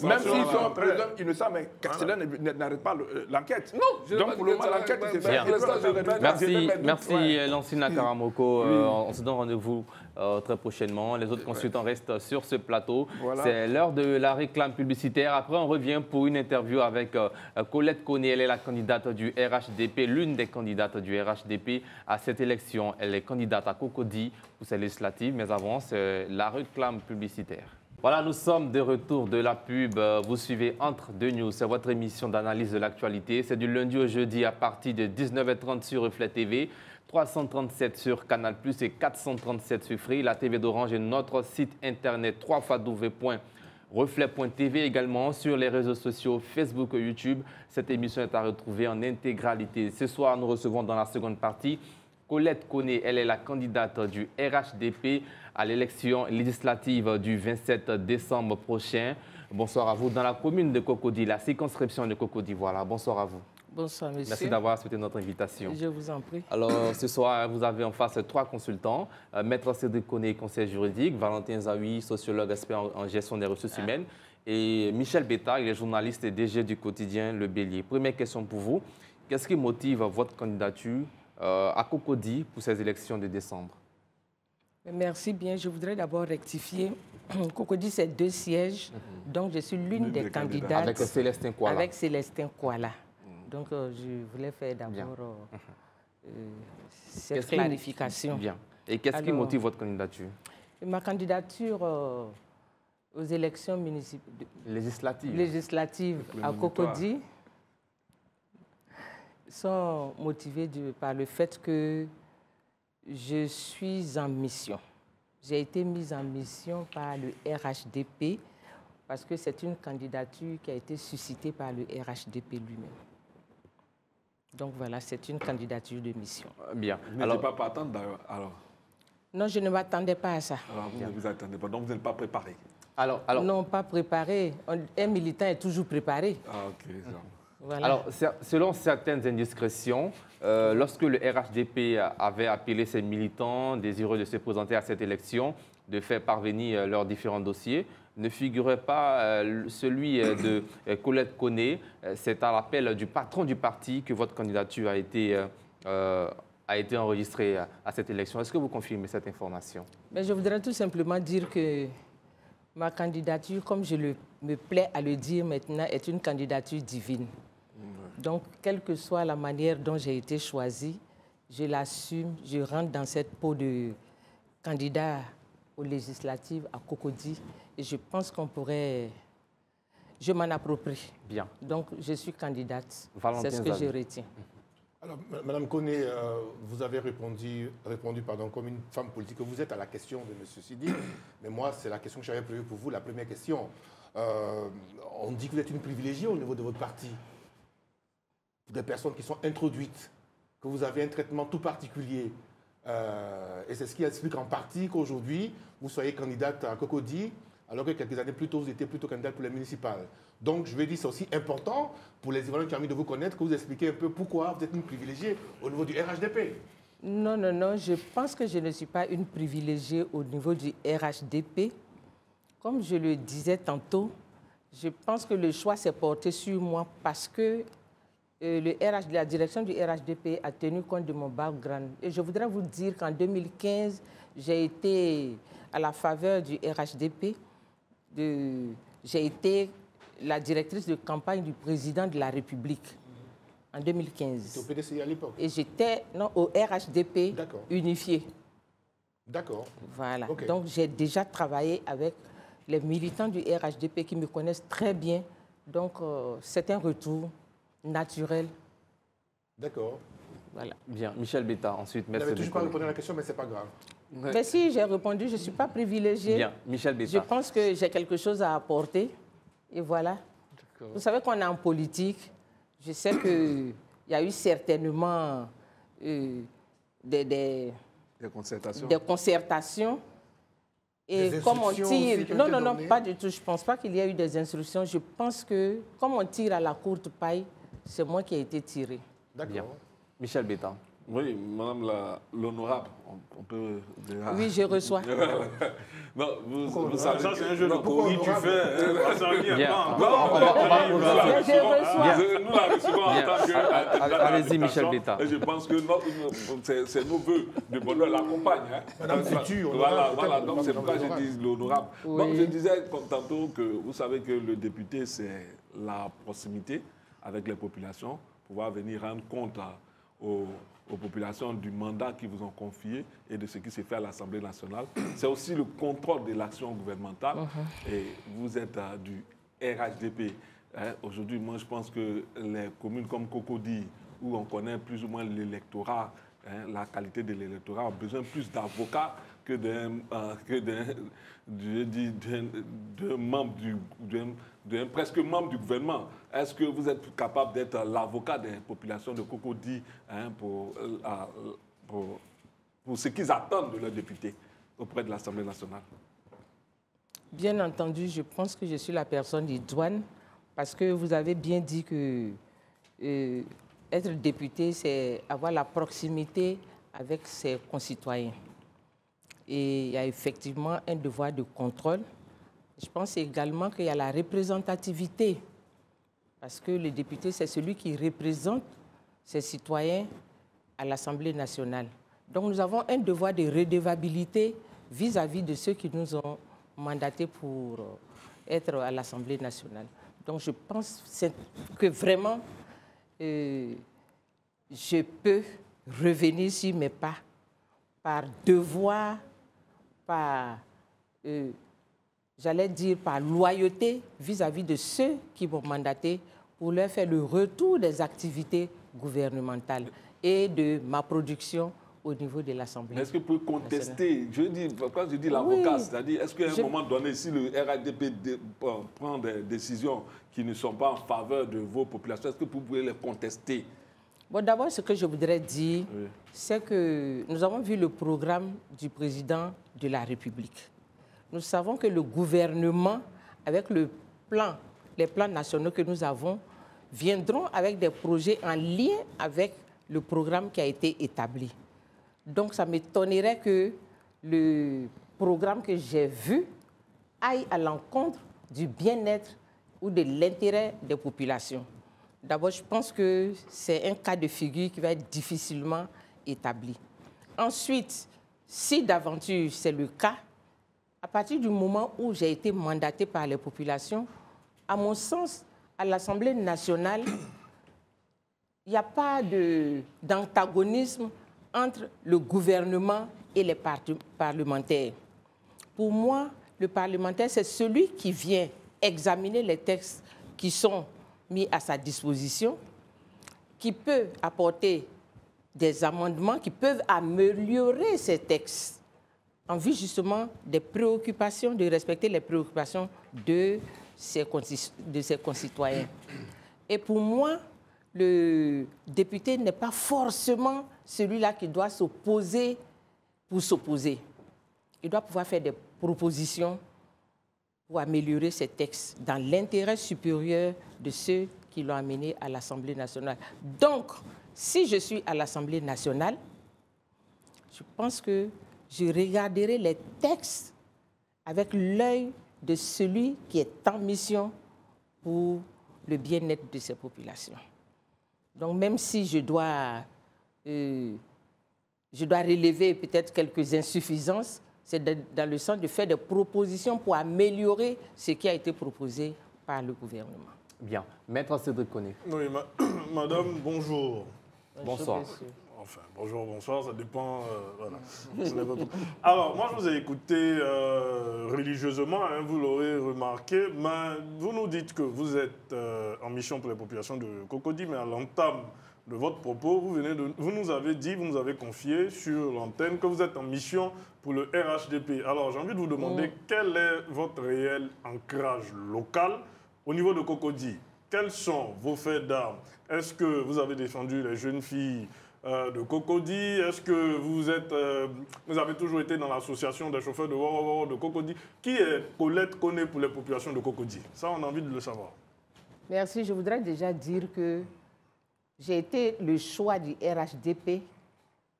même s'ils sont présumés innocents, mais Castellan n'arrête pas l'enquête. Donc, pour le moment, l'enquête s'est faite. Merci, Lancina Karamoko. On se donne rendez-vous très prochainement. Les autres consultants restent sur ce plateau. Voilà. C'est l'heure de la réclame publicitaire. Après, on revient pour une interview avec Colette Koné. Elle est la candidate du RHDP, l'une des candidates du RHDP à cette élection. Elle est candidate à Cocody pour ces législatives. Mais avant, c'est la réclame publicitaire. Voilà, nous sommes de retour de la pub. Vous suivez Entre deux News. C'est votre émission d'analyse de l'actualité. C'est du lundi au jeudi à partir de 19h30 sur Reflet TV, 337 sur Canal+, et 437 sur Free. La TV d'Orange et notre site internet www.reflet.tv, également sur les réseaux sociaux Facebook et YouTube. Cette émission est à retrouver en intégralité. Ce soir, nous recevons dans la seconde partie Colette Koné. Elle est la candidate du RHDP à l'élection législative du 27 décembre prochain. Bonsoir à vous. Dans la commune de Cocody, la circonscription de Cocody, voilà. Bonsoir à vous. Bonsoir, monsieur. Merci d'avoir accepté notre invitation. Je vous en prie. Alors, ce soir, vous avez en face 3 consultants. Maître Cédric Koné, conseiller juridique, Valentin Zawi, sociologue expert en gestion des ressources humaines, et Michel Bétard, il est journaliste et DG du quotidien Le Bélier. Première question pour vous. Qu'est-ce qui motive votre candidature à Cocody pour ces élections de décembre? Merci bien. Je voudrais d'abord rectifier. Cocody, c'est 2 sièges. Donc, je suis l'une des candidates. Avec Célestin Kouala. Avec Célestin Kouala. Donc, je voulais faire d'abord cette clarification. Bien. Et qu'est-ce qui motive votre candidature? Ma candidature aux élections législatives à Cocody sont motivées par le fait que je suis en mission. J'ai été mise en mission par le RHDP parce que c'est une candidature qui a été suscitée par le RHDP lui-même. Donc voilà, c'est une candidature de mission. Bien. Vous n'étiez pas partante d'ailleurs, alors? Non, je ne m'attendais pas à ça. Alors vous ne vous attendez pas, donc vous n'êtes pas préparé? Alors... Non, pas préparé. Un militant est toujours préparé. Ah, ok. Voilà. Alors, selon certaines indiscrétions, lorsque le RHDP avait appelé ses militants désireux de se présenter à cette élection, de faire parvenir leurs différents dossiers, ne figurait pas celui de Colette Koné. C'est à l'appel du patron du parti que votre candidature a été enregistrée à cette élection. Est-ce que vous confirmez cette information? Mais je voudrais tout simplement dire que ma candidature, comme me plaît à le dire maintenant, est une candidature divine. Donc, quelle que soit la manière dont j'ai été choisie, je l'assume, je rentre dans cette peau de candidat aux législatives à Cocody et je pense qu'on pourrait... Je m'en approprie. Bien. Donc, je suis candidate. C'est ce que je retiens. Alors, Madame Koné, vous avez répondu comme une femme politique. Vous êtes à la question de M. Sidi, mais moi, c'est la question que j'avais prévue pour vous. La première question, on dit que vous êtes une privilégiée au niveau de votre parti. Des personnes qui sont introduites, que vous avez un traitement tout particulier. Et c'est ce qui explique en partie qu'aujourd'hui, vous soyez candidate à Cocody, alors que quelques années plus tôt, vous étiez plutôt candidate pour les municipales. Donc, je vais dire, c'est aussi important pour les Ivoiriens qui ont envie de vous connaître, que vous expliquez un peu pourquoi vous êtes une privilégiée au niveau du RHDP. Non, non, non, je pense que je ne suis pas une privilégiée au niveau du RHDP. Comme je le disais tantôt, je pense que le choix s'est porté sur moi parce que la direction du RHDP a tenu compte de mon background. Et je voudrais vous dire qu'en 2015, j'ai été à la faveur du RHDP. J'ai été la directrice de campagne du président de la République en 2015. C'était au PDCI à l'époque? Et j'étais au RHDP unifié. D'accord. Voilà. Okay. Donc, j'ai déjà travaillé avec les militants du RHDP qui me connaissent très bien. Donc, c'est un retour naturel. D'accord. Voilà. Bien. Michel Bétard, ensuite. Vous n'avez toujours pas répondu à la question, mais ce n'est pas grave. Mais si, j'ai répondu, je ne suis pas privilégiée. Bien. Michel Bétard. Je pense que j'ai quelque chose à apporter. Et voilà. Vous savez qu'on est en politique. Je sais qu'il y a eu certainement Des concertations. Des concertations. Et Des comme on instructions aussi tire... qui ont Non, été non, non, données? pas du tout. Je ne pense pas qu'il y a eu des instructions. Je pense que, comme on tire à la courte paille, c'est moi qui ai été tiré. Bien. D'accord. Michel Bétan. Oui, madame l'honorable, on peut... Oui, je reçois. Non, vous savez... Ça, c'est un jeu de pourquoi courrier que tu fais. Bien. Nous la recevons en Bien. tant que... Allez-y, Michel Béta. Et je pense que c'est nos voeux de bonheur l'accompagnent. Madame Futur, Voilà, donc c'est pourquoi je dis l'honorable. Oui. Donc je disais tantôt que vous savez que le député, c'est la proximité avec les populations, pouvoir venir rendre compte aux populations du mandat qu'ils vous ont confié et de ce qui s'est fait à l'Assemblée nationale. C'est aussi le contrôle de l'action gouvernementale. Et vous êtes du RHDP. Aujourd'hui, moi, je pense que les communes comme Cocody, où on connaît plus ou moins l'électorat, la qualité de l'électorat, ont besoin plus d'avocats que d'un presque membre du gouvernement. Est-ce que vous êtes capable d'être l'avocat des populations de Cocody pour ce qu'ils attendent de leurs députés auprès de l'Assemblée nationale? Bien entendu, je pense que je suis la personne idoine parce que vous avez bien dit que être député, c'est avoir la proximité avec ses concitoyens. Et il y a effectivement un devoir de contrôle. Je pense également qu'il y a la représentativité parce que le député, c'est celui qui représente ses citoyens à l'Assemblée nationale. Donc nous avons un devoir de redevabilité vis-à-vis de ceux qui nous ont mandatés pour être à l'Assemblée nationale. Donc je pense que vraiment, je peux revenir sur mes pas par devoir, par, j'allais dire, par loyauté vis-à-vis de ceux qui m'ont mandaté pour leur faire le retour des activités gouvernementales et de ma production au niveau de l'Assemblée. Est-ce que vous pouvez contester, quand je dis l'avocat, Oui. c'est-à-dire, est-ce qu'à un moment donné, si le RHDP prend des décisions qui ne sont pas en faveur de vos populations, est-ce que vous pouvez les contester? Bon, d'abord, ce que je voudrais dire, c'est que nous avons vu le programme du président de la République. Nous savons que le gouvernement, avec les plans nationaux que nous avons, viendront avec des projets en lien avec le programme qui a été établi. Donc, ça m'étonnerait que le programme que j'ai vu aille à l'encontre du bien-être ou de l'intérêt des populations. D'abord, je pense que c'est un cas de figure qui va être difficilement établi. Ensuite, si d'aventure c'est le cas, à partir du moment où j'ai été mandaté par les populations, à mon sens, à l'Assemblée nationale, il n'y a pas d'antagonisme entre le gouvernement et les parlementaires. Pour moi, le parlementaire, c'est celui qui vient examiner les textes qui sont mis à sa disposition, qui peut apporter des amendements qui peuvent améliorer ces textes en vue justement des préoccupations, de respecter les préoccupations de ses concitoyens. Et pour moi, le député n'est pas forcément celui-là qui doit s'opposer pour s'opposer. Il doit pouvoir faire des propositions pour améliorer ces textes dans l'intérêt supérieur de ceux qui l'ont amené à l'Assemblée nationale. Donc, si je suis à l'Assemblée nationale, je pense que je regarderai les textes avec l'œil de celui qui est en mission pour le bien-être de ces populations. Donc, même si je dois relever peut-être quelques insuffisances, c'est dans le sens de faire des propositions pour améliorer ce qui a été proposé par le gouvernement. Bien. Maître Cédric Koné. Oui, madame, bonjour. Bonsoir. Enfin, bonjour, bonsoir, ça dépend. Voilà. Alors, moi, je vous ai écouté religieusement, hein, vous l'aurez remarqué, mais vous nous dites que vous êtes en mission pour les populations de Cocody, mais à l'entame de votre propos, vous nous avez dit, vous nous avez confié sur l'antenne que vous êtes en mission pour le RHDP. Alors, j'ai envie de vous demander quel est votre réel ancrage local au niveau de Cocody. Quels sont vos faits d'armes? Est-ce que vous avez défendu les jeunes filles de Cocody? Est-ce que vous avez toujours été dans l'association des chauffeurs de Woro de Cocody? Qui est Colette Koné pour les populations de Cocody? Ça, on a envie de le savoir. Merci. Je voudrais déjà dire que j'ai été le choix du RHDP,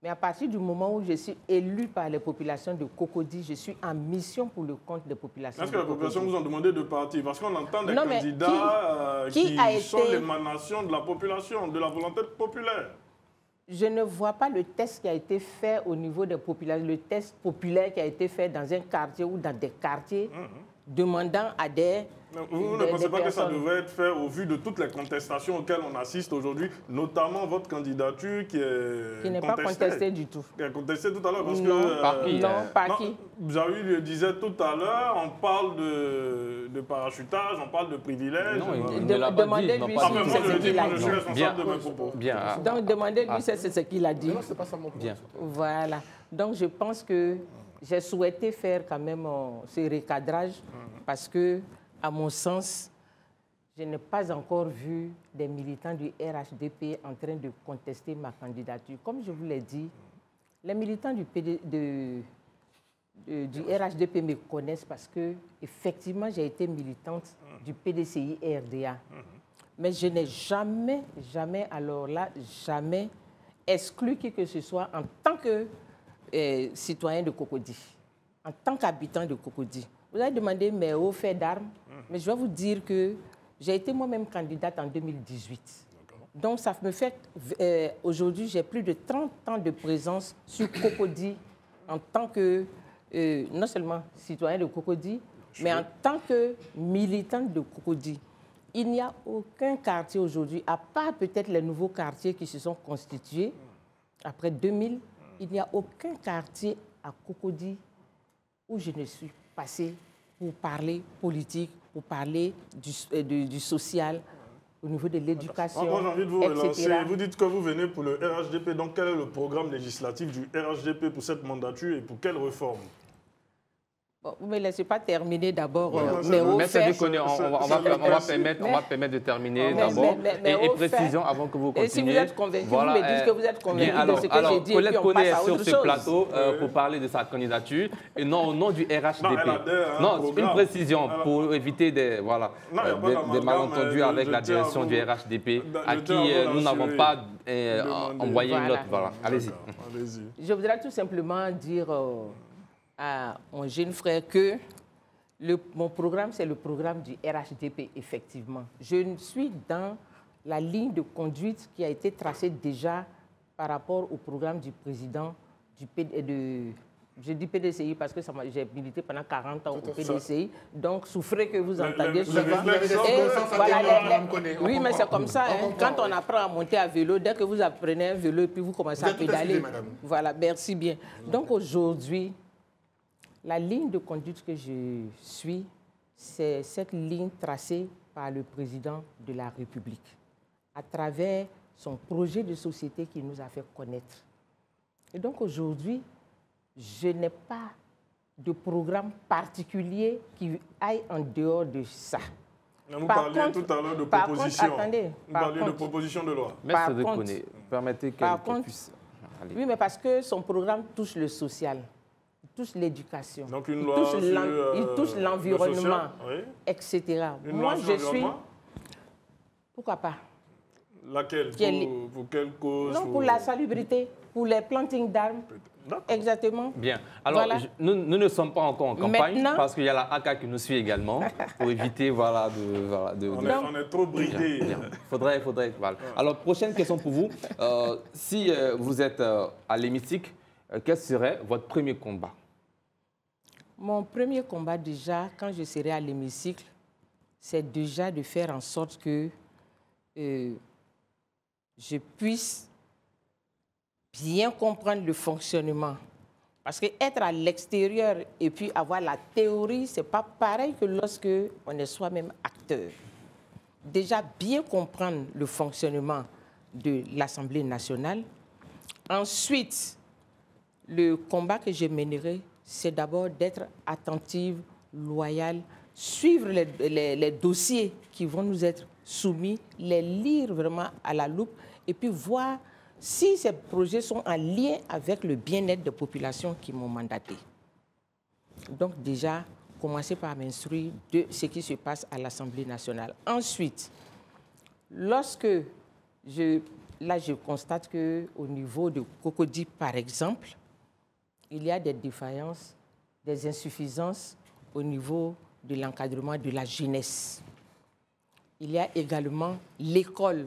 mais à partir du moment où je suis élu par les populations de Cocody, je suis en mission pour le compte des populations. Est-ce que les populations vous ont demandé de partir? Parce qu'on entend des candidats qui sont l'émanation de la population, de la volonté populaire. Je ne vois pas le test qui a été fait au niveau des populations, le test populaire qui a été fait dans un quartier ou dans des quartiers, demandant à des... Vous ne pensez pas que ça devrait être fait au vu de toutes les contestations auxquelles on assiste aujourd'hui, notamment votre candidature qui n'est pas contestée du tout. Qui est contestée tout à l'heure parce que... Par qui? Non, par qui? Xavier le disait tout à l'heure, on parle de parachutage, on parle de privilèges. Non, il ne l'a pas dit. Demandez-lui c'est ce qu'il a dit. Je suis responsable de mes propos. Bien. Donc, demandez-lui c'est ce qu'il a dit. Non, c'est pas ça mon point. Bien. Voilà. Donc, je pense que j'ai souhaité faire quand même ce recadrage parce que, à mon sens, je n'ai pas encore vu des militants du RHDP en train de contester ma candidature. Comme je vous l'ai dit, les militants du RHDP me connaissent parce que, effectivement, j'ai été militante du PDCI RDA. Mais je n'ai jamais, jamais exclu qui que ce soit en tant que citoyen de Cocody, en tant qu'habitant de Cocody. Vous avez demandé mes hauts faits d'armes, mais je vais vous dire que j'ai été moi-même candidate en 2018. Donc, ça me fait... aujourd'hui, j'ai plus de 30 ans de présence sur Cocody en tant que, non seulement citoyen de Cocody, mais en tant que militante de Cocody. Il n'y a aucun quartier aujourd'hui, à part peut-être les nouveaux quartiers qui se sont constitués après 2000, il n'y a aucun quartier à Cocody où je ne suis passée pour parler politique, pour parler du social, au niveau de l'éducation, Moi, j'ai envie de vous relancer. etc. Vous dites que vous venez pour le RHDP. Donc, quel est le programme législatif du RHDP pour cette mandature et pour quelle réforme? Bon, vous ne me laissez pas terminer d'abord. Mais on va permettre de terminer d'abord. Et précision avant que vous continuiez. Et si vous êtes convaincu, vous me dites que vous êtes convaincu de ce que j'ai dit. Colette Koné est sur ce plateau pour parler de sa candidature et non au nom du RHDP. Non, une précision pour éviter des malentendus avec la direction du RHDP à qui nous n'avons pas envoyé une note. Voilà. Allez-y. Je voudrais tout simplement dire à mon jeune frère que mon programme, c'est le programme du RHDP, effectivement. Je suis dans la ligne de conduite qui a été tracée déjà par rapport au programme du président je dis PDCI parce que j'ai milité pendant 40 ans au PDCI, donc souffrez que vous entendiez souvent. Oui, mais c'est comme ça. Quand on apprend à monter à vélo, dès que vous apprenez un vélo et puis vous commencez à pédaler. Voilà, merci bien. Donc aujourd'hui, la ligne de conduite que je suis, c'est cette ligne tracée par le président de la République à travers son projet de société qu'il nous a fait connaître. Et donc aujourd'hui, je n'ai pas de programme particulier qui aille en dehors de ça. Vous parliez tout à l'heure de proposition. Vous parliez de proposition de loi. Maître de Koné, permettez qu'elle puisse... Oui, mais parce que son programme touche le social. Il touche l'éducation, donc une loi il touche l'environnement, etc. Moi, je suis... Pourquoi pas? Laquelle? Pour quelle cause? Non, pour la salubrité, pour les plantings d'arbres. Exactement. Bien. Alors, voilà. Nous ne sommes pas encore en campagne. Maintenant, parce qu'il y a la AK qui nous suit également pour éviter on est trop bridés. Faudrait. Voilà. Alors, prochaine question pour vous. Si vous êtes à l'hémicycle, quel serait votre premier combat? Mon premier combat, déjà, quand je serai à l'hémicycle, c'est déjà de faire en sorte que je puisse bien comprendre le fonctionnement. Parce qu'être à l'extérieur et puis avoir la théorie, ce n'est pas pareil que lorsque on est soi-même acteur. Déjà, bien comprendre le fonctionnement de l'Assemblée nationale. Ensuite, le combat que je mènerai, c'est d'abord d'être attentive, loyale, suivre les dossiers qui vont nous être soumis, les lire vraiment à la loupe et puis voir si ces projets sont en lien avec le bien-être des populations qui m'ont mandaté. Donc déjà, commencer par m'instruire de ce qui se passe à l'Assemblée nationale. Ensuite, lorsque je constate qu'au niveau de Cocody, par exemple, il y a des défaillances, des insuffisances au niveau de l'encadrement de la jeunesse. Il y a également l'école.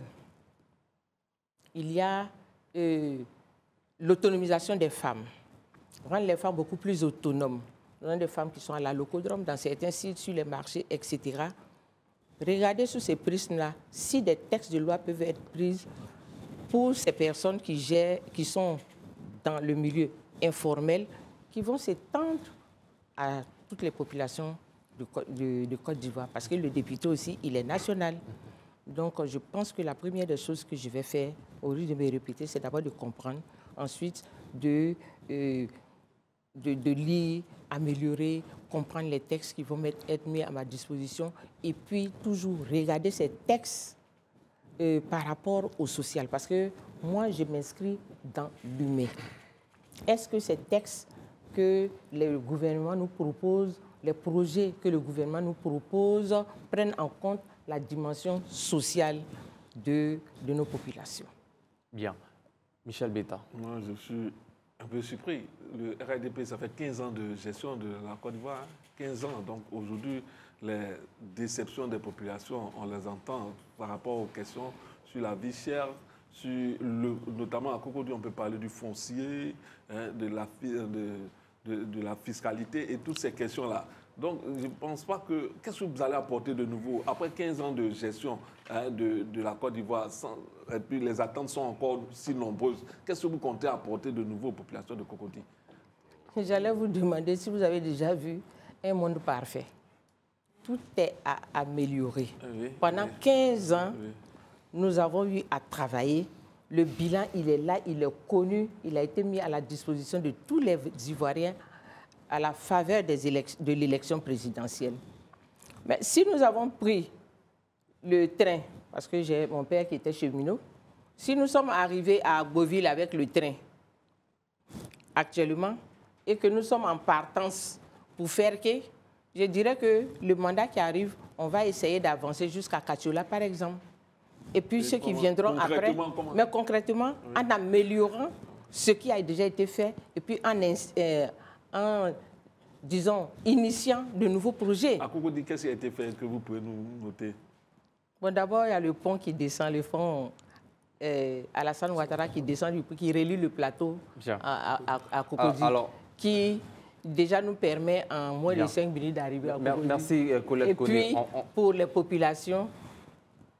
Il y a l'autonomisation des femmes. Rendre les femmes beaucoup plus autonomes. Des femmes qui sont à la locodrome, dans certains sites, sur les marchés, etc. Regardez sous ces prismes-là si des textes de loi peuvent être pris pour ces personnes qui sont dans le milieu informel, qui vont s'étendre à toutes les populations de Côte d'Ivoire. Parce que le député aussi, il est national. Donc, je pense que la première des choses que je vais faire, au lieu de me répéter, c'est d'abord de comprendre, ensuite de lire, améliorer, comprendre les textes qui vont être mis à ma disposition et puis toujours regarder ces textes par rapport au social. Parce que moi, je m'inscris dans l'humain. Est-ce que ces textes que le gouvernement nous propose, les projets que le gouvernement nous propose, prennent en compte la dimension sociale de nos populations? Bien. Michel Betta. Moi, je suis un peu surpris. Le RDP, ça fait 15 ans de gestion de la Côte d'Ivoire. 15 ans. Donc aujourd'hui, les déceptions des populations, on les entend par rapport aux questions sur la vie chère, notamment à Cocody, on peut parler du foncier, de la fiscalité et toutes ces questions-là. Donc, je ne pense pas que... Qu'est-ce que vous allez apporter de nouveau après 15 ans de gestion de la Côte d'Ivoire, et puis les attentes sont encore si nombreuses, qu'est-ce que vous comptez apporter de nouveau aux populations de Cocody? J'allais vous demander si vous avez déjà vu un monde parfait. Tout est à améliorer. Oui, pendant 15 ans, nous avons eu à travailler. Le bilan, il est là, il est connu, il a été mis à la disposition de tous les Ivoiriens à la faveur de l'élection présidentielle. Mais si nous avons pris le train, parce que j'ai mon père qui était cheminot, si nous sommes arrivés à Beauville avec le train actuellement et que nous sommes en partance pour faire que, je dirais que le mandat qui arrive, on va essayer d'avancer jusqu'à Katiola, par exemple. Et puis ceux qui viendront après, mais concrètement, en améliorant ce qui a déjà été fait et puis en disons, initiant de nouveaux projets. À Cocody, qu'est-ce qui a été fait que vous pouvez nous noter? Bon, d'abord, il y a le pont qui descend, le pont Alassane Ouattara qui descend, qui relie le plateau à Cocody, qui déjà nous permet en moins de 5 minutes d'arriver à Cocody. Merci, Colette Koné. Et puis, pour les populations...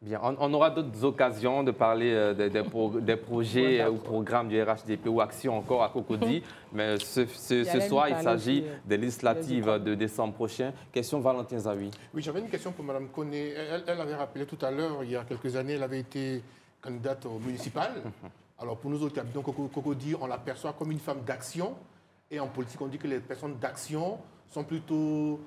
Bien, on aura d'autres occasions de parler des projets ou programmes du RHDP ou actions encore à Cocody. Mais ce soir, il s'agit des législatives de décembre prochain. Question Valentin Zawi. Oui, j'avais une question pour Mme Koné. Elle avait rappelé tout à l'heure, il y a quelques années, elle avait été candidate au municipal. Alors pour nous autres qui habitons Cocody, on l'aperçoit comme une femme d'action. Et en politique, on dit que les personnes d'action sont plutôt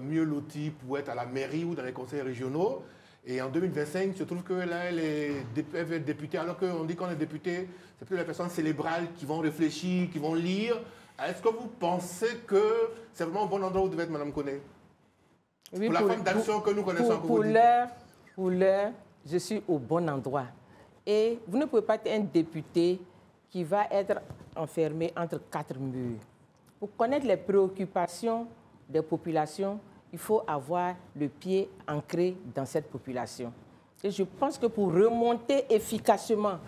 mieux loties pour être à la mairie ou dans les conseils régionaux. Et en 2025, je trouve que là, elle va être députée, alors qu'on dit qu'on est député, c'est plutôt les personnes cérébrales qui vont réfléchir, qui vont lire. Est-ce que vous pensez que c'est vraiment un bon endroit où vous devez être, Mme Koné? Oui, pour la femme d'action que nous connaissons en Cocody. Pour l'heure, je suis au bon endroit. Et vous ne pouvez pas être un député qui va être enfermé entre 4 murs. Pour connaître les préoccupations des populations, il faut avoir le pied ancré dans cette population. Et je pense que pour remonter efficacement,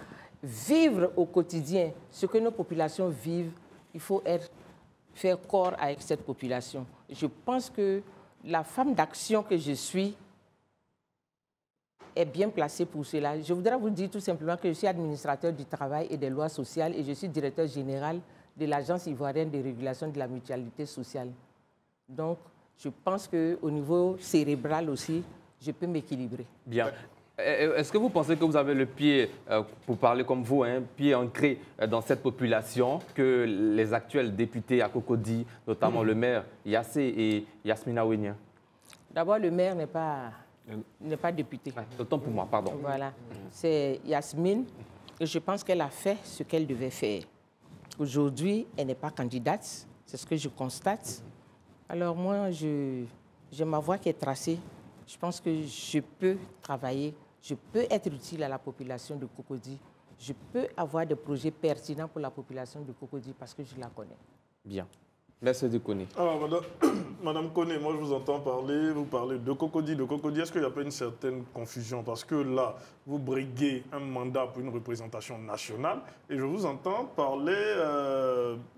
vivre au quotidien ce que nos populations vivent, il faut faire corps avec cette population. Je pense que la femme d'action que je suis est bien placée pour cela. Je voudrais vous dire tout simplement que je suis administrateur du travail et des lois sociales et je suis directeur général de l'Agence ivoirienne de régulation de la mutualité sociale. Donc, je pense qu'au niveau cérébral aussi, je peux m'équilibrer. Bien. Est-ce que vous pensez que vous avez le pied, pour parler comme vous, pied ancré dans cette population, que les actuels députés à Cocody, notamment le maire Yassé et Yasmina Ouenia? D'abord, le maire n'est pas député. Autant pour moi, pardon. Voilà. C'est Yasmine Et je pense qu'elle a fait ce qu'elle devait faire. Aujourd'hui, elle n'est pas candidate, c'est ce que je constate. Alors moi, j'ai ma voie qui est tracée. Je pense que je peux travailler, je peux être utile à la population de Cocody. Je peux avoir des projets pertinents pour la population de Cocody parce que je la connais. Bien. Merci de Koné. Alors, Madame Koné, moi je vous entends parler, vous parlez de Cocody. Est-ce qu'il n'y a pas une certaine confusion? Parce que là, vous briguez un mandat pour une représentation nationale et je vous entends parler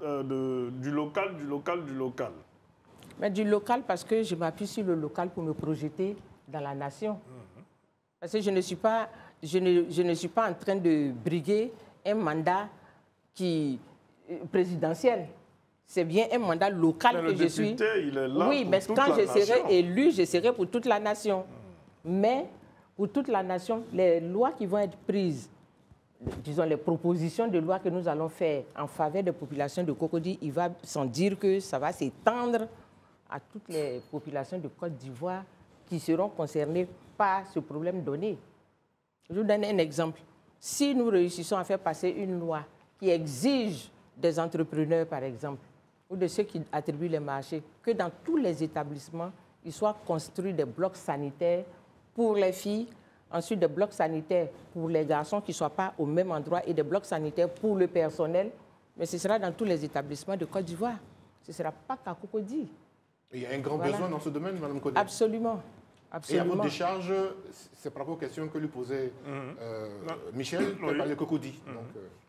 du local. Mais du local parce que je m'appuie sur le local pour me projeter dans la nation. Parce que je ne suis pas en train de briguer un mandat présidentiel. C'est bien un mandat local que je suis. Il est là oui, mais quand je serai élu, je serai pour toute la nation. Mais pour toute la nation, les lois qui vont être prises, disons les propositions de loi que nous allons faire en faveur des populations de Cocody, il va sans dire que ça va s'étendre à toutes les populations de Côte d'Ivoire qui seront concernées par ce problème donné. Je vous donne un exemple. Si nous réussissons à faire passer une loi qui exige des entrepreneurs, par exemple, ou de ceux qui attribuent les marchés, que dans tous les établissements, il soit construit des blocs sanitaires pour les filles, ensuite des blocs sanitaires pour les garçons qui ne soient pas au même endroit et des blocs sanitaires pour le personnel. Mais ce sera dans tous les établissements de Côte d'Ivoire. Ce ne sera pas qu'à Cocody. Il y a un grand besoin dans ce domaine, Mme Koné. Absolument. Et à votre décharge, c'est par rapport aux questions que lui posait Michel, qui a parlé de Cocody.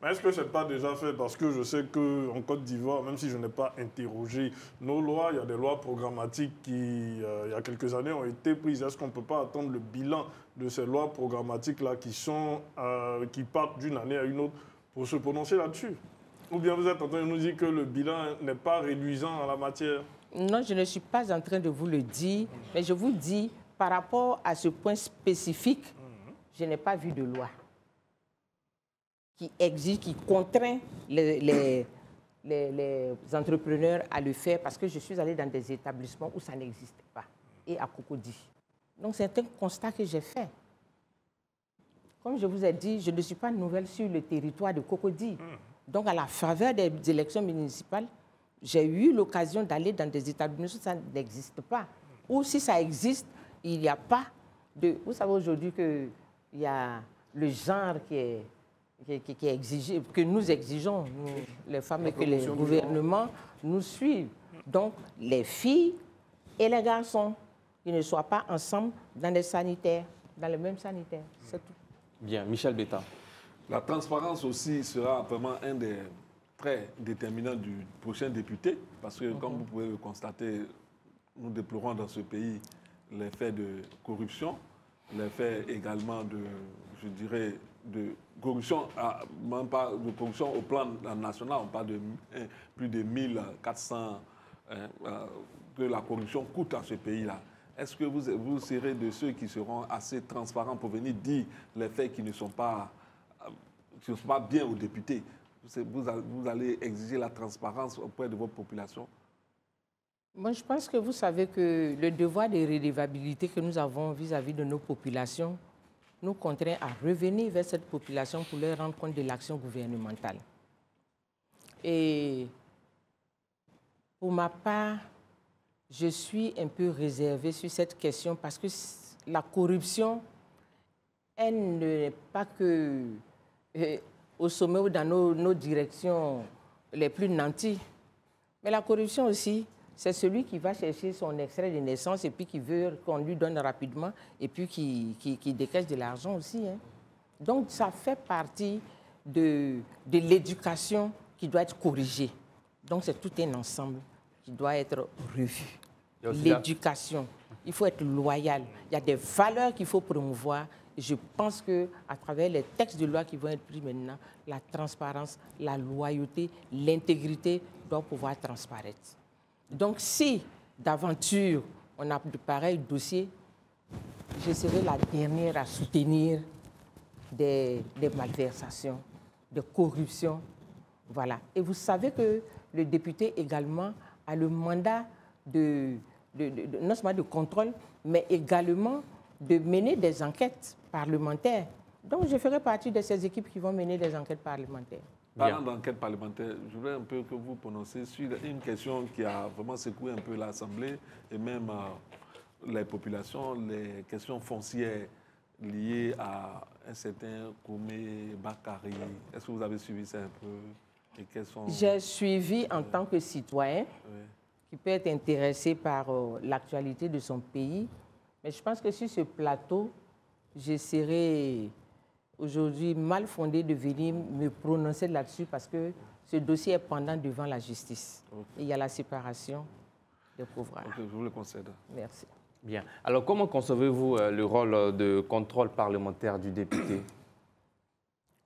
Est-ce que ce n'est pas déjà fait? Parce que je sais qu'en Côte d'Ivoire, même si je n'ai pas interrogé nos lois, il y a des lois programmatiques qui, il y a quelques années, ont été prises. Est-ce qu'on ne peut pas attendre le bilan de ces lois programmatiques-là qui partent d'une année à une autre pour se prononcer là-dessus? Ou bien vous êtes en train de nous dire que le bilan n'est pas réduisant en la matière? Non, je ne suis pas en train de vous le dire, mais je vous dis, par rapport à ce point spécifique, je n'ai pas vu de loi qui exige, qui contraint les entrepreneurs à le faire parce que je suis allée dans des établissements où ça n'existait pas et à Cocody. Donc c'est un constat que j'ai fait. Comme je vous ai dit, je ne suis pas nouvelle sur le territoire de Cocody. Donc à la faveur des élections municipales, j'ai eu l'occasion d'aller dans des établissements où ça n'existe pas. Ou si ça existe, il n'y a pas de... Vous savez aujourd'hui qu'il y a le genre qui est exigé, que nous exigeons, nous, les femmes, et que les gouvernements nous suivent. Donc, les filles et les garçons, ils ne soient pas ensemble dans les sanitaires, dans le même sanitaire. C'est tout. Bien. Michel Betta. La transparence aussi sera vraiment un des traits déterminants du prochain député, parce que, comme vous pouvez le constater, nous déplorons dans ce pays les faits de corruption, les faits également de, je dirais, de corruption, même pas de corruption au plan national, on parle de plus de 1400 que la corruption coûte à ce pays-là. Est-ce que vous serez de ceux qui seront assez transparents pour venir dire les faits qui ne sont pas bien aux députés? Vous allez exiger la transparence auprès de votre population? Moi, je pense que vous savez que le devoir de redevabilité que nous avons vis-à-vis de nos populations nous contraint à revenir vers cette population pour leur rendre compte de l'action gouvernementale. Et pour ma part, je suis un peu réservée sur cette question parce que la corruption, elle n'est pas que au sommet ou dans nos directions les plus nanties. Mais la corruption aussi, c'est celui qui va chercher son extrait de naissance et puis qui veut qu'on lui donne rapidement et puis qui décaisse de l'argent aussi. Hein. Donc, ça fait partie de l'éducation qui doit être corrigée. Donc, c'est tout un ensemble qui doit être revu. L'éducation, il faut être loyal. Il y a des valeurs qu'il faut promouvoir. Et je pense qu'à travers les textes de loi qui vont être pris maintenant, la transparence, la loyauté, l'intégrité doivent pouvoir transparaître. Donc, si d'aventure on a de pareils dossiers, je serai la dernière à soutenir des malversations, des corruptions. Voilà. Et vous savez que le député également a le mandat non seulement de contrôle, mais également de mener des enquêtes parlementaires. Donc, je ferai partie de ces équipes qui vont mener des enquêtes parlementaires. Parlant d'enquête parlementaire, je voudrais un peu que vous prononciez sur une question qui a vraiment secoué un peu l'Assemblée et même les populations, les questions foncières liées à un certain Koumé Bakary. Est-ce que vous avez suivi ça un peu? Et quels sont... J'ai suivi en tant que citoyen qui peut être intéressé par l'actualité de son pays, mais je pense que sur ce plateau, je serais aujourd'hui mal fondé de venir me prononcer là-dessus parce que ce dossier est pendant devant la justice. Et il y a la séparation des pouvoirs. Ok, je vous le concède. Merci. Bien. Alors, comment concevez-vous le rôle de contrôle parlementaire du député?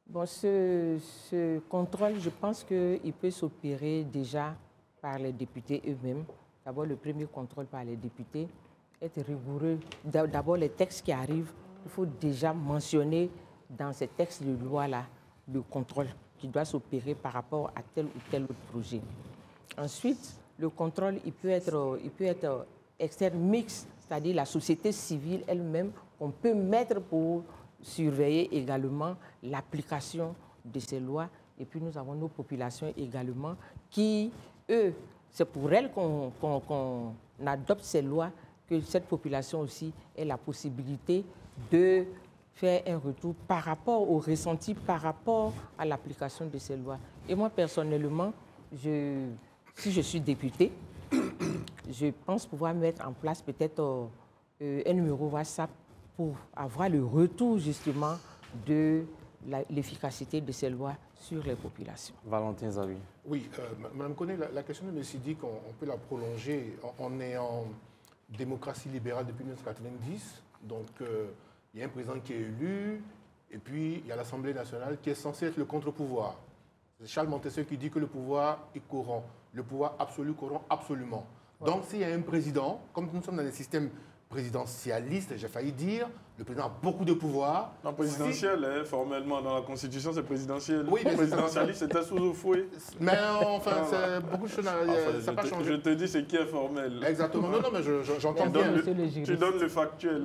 Bon, ce contrôle, je pense qu'il peut s'opérer déjà par les députés eux-mêmes. D'abord, le premier contrôle par les députés, être rigoureux. D'abord, les textes qui arrivent, il faut déjà mentionner dans ces textes de loi-là le contrôle qui doit s'opérer par rapport à tel ou tel autre projet. Ensuite, le contrôle, il peut être externe mixte, c'est-à-dire la société civile elle-même, qu'on peut mettre pour surveiller également l'application de ces lois. Et puis nous avons nos populations également qui, eux, c'est pour elles qu'on adopte ces lois, que cette population aussi ait la possibilité de faire un retour par rapport au ressenti, par rapport à l'application de ces lois. Et moi, personnellement, si je suis députée, je pense pouvoir mettre en place peut-être un numéro WhatsApp pour avoir le retour justement de l'efficacité de ces lois sur les populations. Valentin Zawi. Oui, Madame Koné, la question de M. Sidik, on peut la prolonger. On est en démocratie libérale depuis 1990, donc il y a un président qui est élu, et puis il y a l'Assemblée nationale qui est censée être le contre-pouvoir. C'est Charles Montesquieu qui dit que le pouvoir est corrompt. Le pouvoir absolu corrompt absolument. Ouais. Donc s'il y a un président, comme nous sommes dans des systèmes présidentialistes, j'ai failli dire, le président a beaucoup de pouvoir. Non, présidentiel, hein, formellement, dans la Constitution, c'est présidentiel. Oui, mais présidentialiste, c'était sous le fouet. Mais enfin, beaucoup de choses, ça n'a pas changé. Je te dis ce qui est formel. Exactement. Non, mais j'entends bien. Tu donnes le factuel.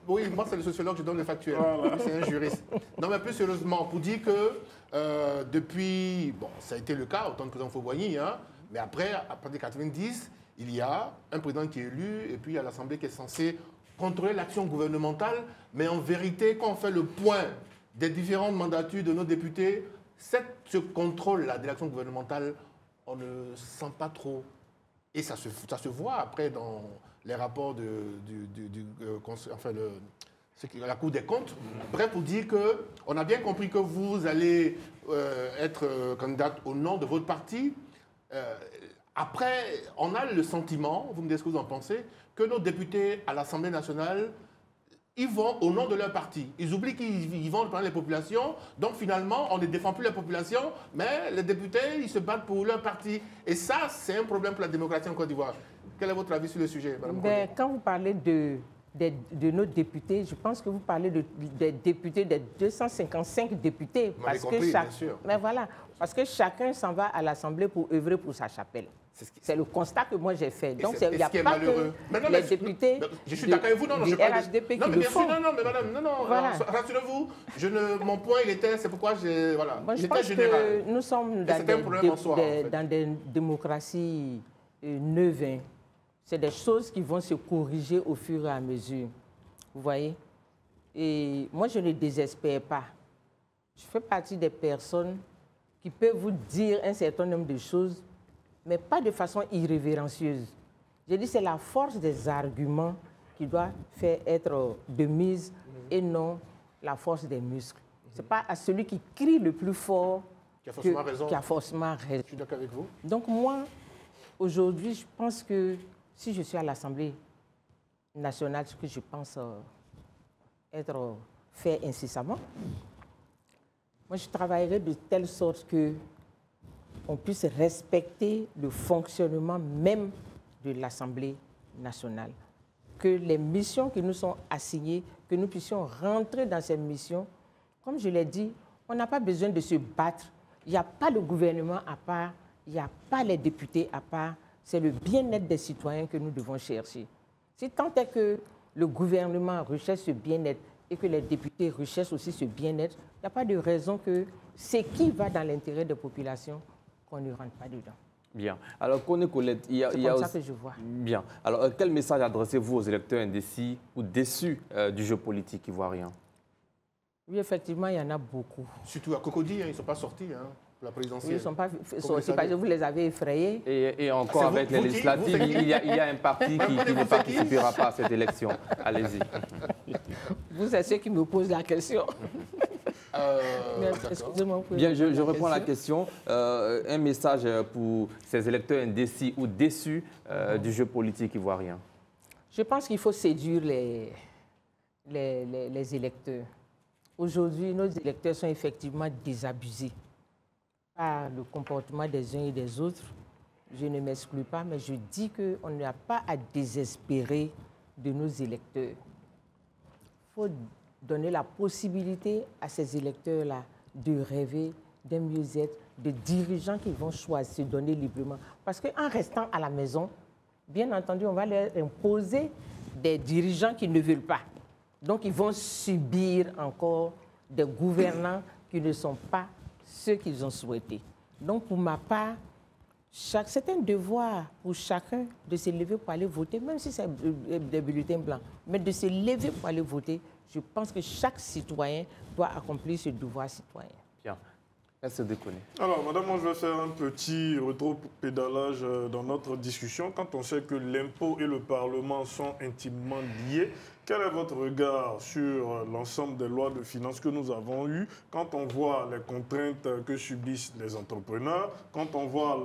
Oui, moi, c'est le sociologue, je donne le factuel. Voilà. C'est un juriste. Non, mais plus sérieusement, pour dire que depuis, bon, ça a été le cas, autant de président Fauboigny, hein, mais après, à partir de 90, il y a un président qui est élu et puis il y a l'Assemblée qui est censée contrôler l'action gouvernementale. Mais en vérité, quand on fait le point des différentes mandatures de nos députés, ce contrôle-là de l'action gouvernementale, on ne sent pas trop. Et ça se voit après dans les rapports la Cour des comptes. Bref, pour dire qu'on a bien compris que vous allez être candidate au nom de votre parti. Après, on a le sentiment, vous me dites ce que vous en pensez, que nos députés à l'Assemblée nationale, ils vont au nom de leur parti. Ils oublient qu'ils vont reprendre les populations. Donc finalement, on ne défend plus les populations, mais les députés, ils se battent pour leur parti. Et ça, c'est un problème pour la démocratie en Côte d'Ivoire. Quel est votre avis sur le sujet, Mme Koné? Quand vous parlez de nos députés, je pense que vous parlez des députés, des 255 députés. Vous m'avez compris, bien sûr. Mais voilà, parce que chacun s'en va à l'Assemblée pour œuvrer pour sa chapelle. C'est le constat que moi j'ai fait. Donc il n'y a pas que les députés je suis d'accord avec vous, du RHDP qui le font. Non, mais madame, non, voilà. Rassurez-vous, mon point il était, c'est pourquoi voilà. Moi, je pense que nous sommes dans des démocraties neuves. C'est des choses qui vont se corriger au fur et à mesure. Vous voyez? Et moi, je ne désespère pas. Je fais partie des personnes qui peuvent vous dire un certain nombre de choses, mais pas de façon irrévérencieuse. Je dis c'est la force des arguments qui doit faire être de mise et non la force des muscles. Ce n'est pas à celui qui crie le plus fort qui a forcément raison. Je suis d'accord avec vous. Donc moi, aujourd'hui, je pense que si je suis à l'Assemblée nationale, ce que je pense être fait incessamment, moi je travaillerai de telle sorte qu'on puisse respecter le fonctionnement même de l'Assemblée nationale. Que les missions qui nous sont assignées, que nous puissions rentrer dans ces missions. Comme je l'ai dit, on n'a pas besoin de se battre. Il n'y a pas le gouvernement à part, il n'y a pas les députés à part. C'est le bien-être des citoyens que nous devons chercher. Si tant est que le gouvernement recherche ce bien-être et que les députés recherchent aussi ce bien-être, il n'y a pas de raison que ce qui va dans l'intérêt des populations, qu'on ne rentre pas dedans. Bien. Alors, Koné Colette, il y a comme ça aussi... que je vois. Bien. Alors, quel message adressez-vous aux électeurs indécis ou déçus du jeu politique ivoirien? Oui, effectivement, il y en a beaucoup. Surtout à Cocody, hein, ils ne sont pas sortis hein, pour la présidentielle. Oui, ils ne sont pas sortis parce que vous les avez effrayés. Et encore avec les législatives, il y a un parti qui ne participera pas à cette élection. Allez-y. Vous êtes ceux qui me posent la question. Excusez-moi. Bien, je réponds à la question. Un message pour ces électeurs indécis ou déçus du jeu politique ivoirien. Je pense qu'il faut séduire les électeurs. Aujourd'hui, nos électeurs sont effectivement désabusés par le comportement des uns et des autres. Je ne m'exclus pas, mais je dis qu'on n'a pas à désespérer de nos électeurs. Il faut donner la possibilité à ces électeurs-là de rêver d'un mieux-être, de dirigeants qui vont choisir, se donner librement. Parce qu'en restant à la maison, bien entendu, on va leur imposer des dirigeants qui ne veulent pas. Donc, ils vont subir encore des gouvernants qui ne sont pas ceux qu'ils ont souhaités. Donc, pour ma part, c'est un devoir pour chacun de se lever pour aller voter, même si c'est des bulletins blancs, mais de se lever pour aller voter. Je pense que chaque citoyen doit accomplir ce devoir citoyen. Bien. Merci de connaître. Alors, madame, moi, je vais faire un petit rétro-pédalage dans notre discussion. Quand on sait que l'impôt et le Parlement sont intimement liés, quel est votre regard sur l'ensemble des lois de finances que nous avons eues, quand on voit les contraintes que subissent les entrepreneurs, quand on voit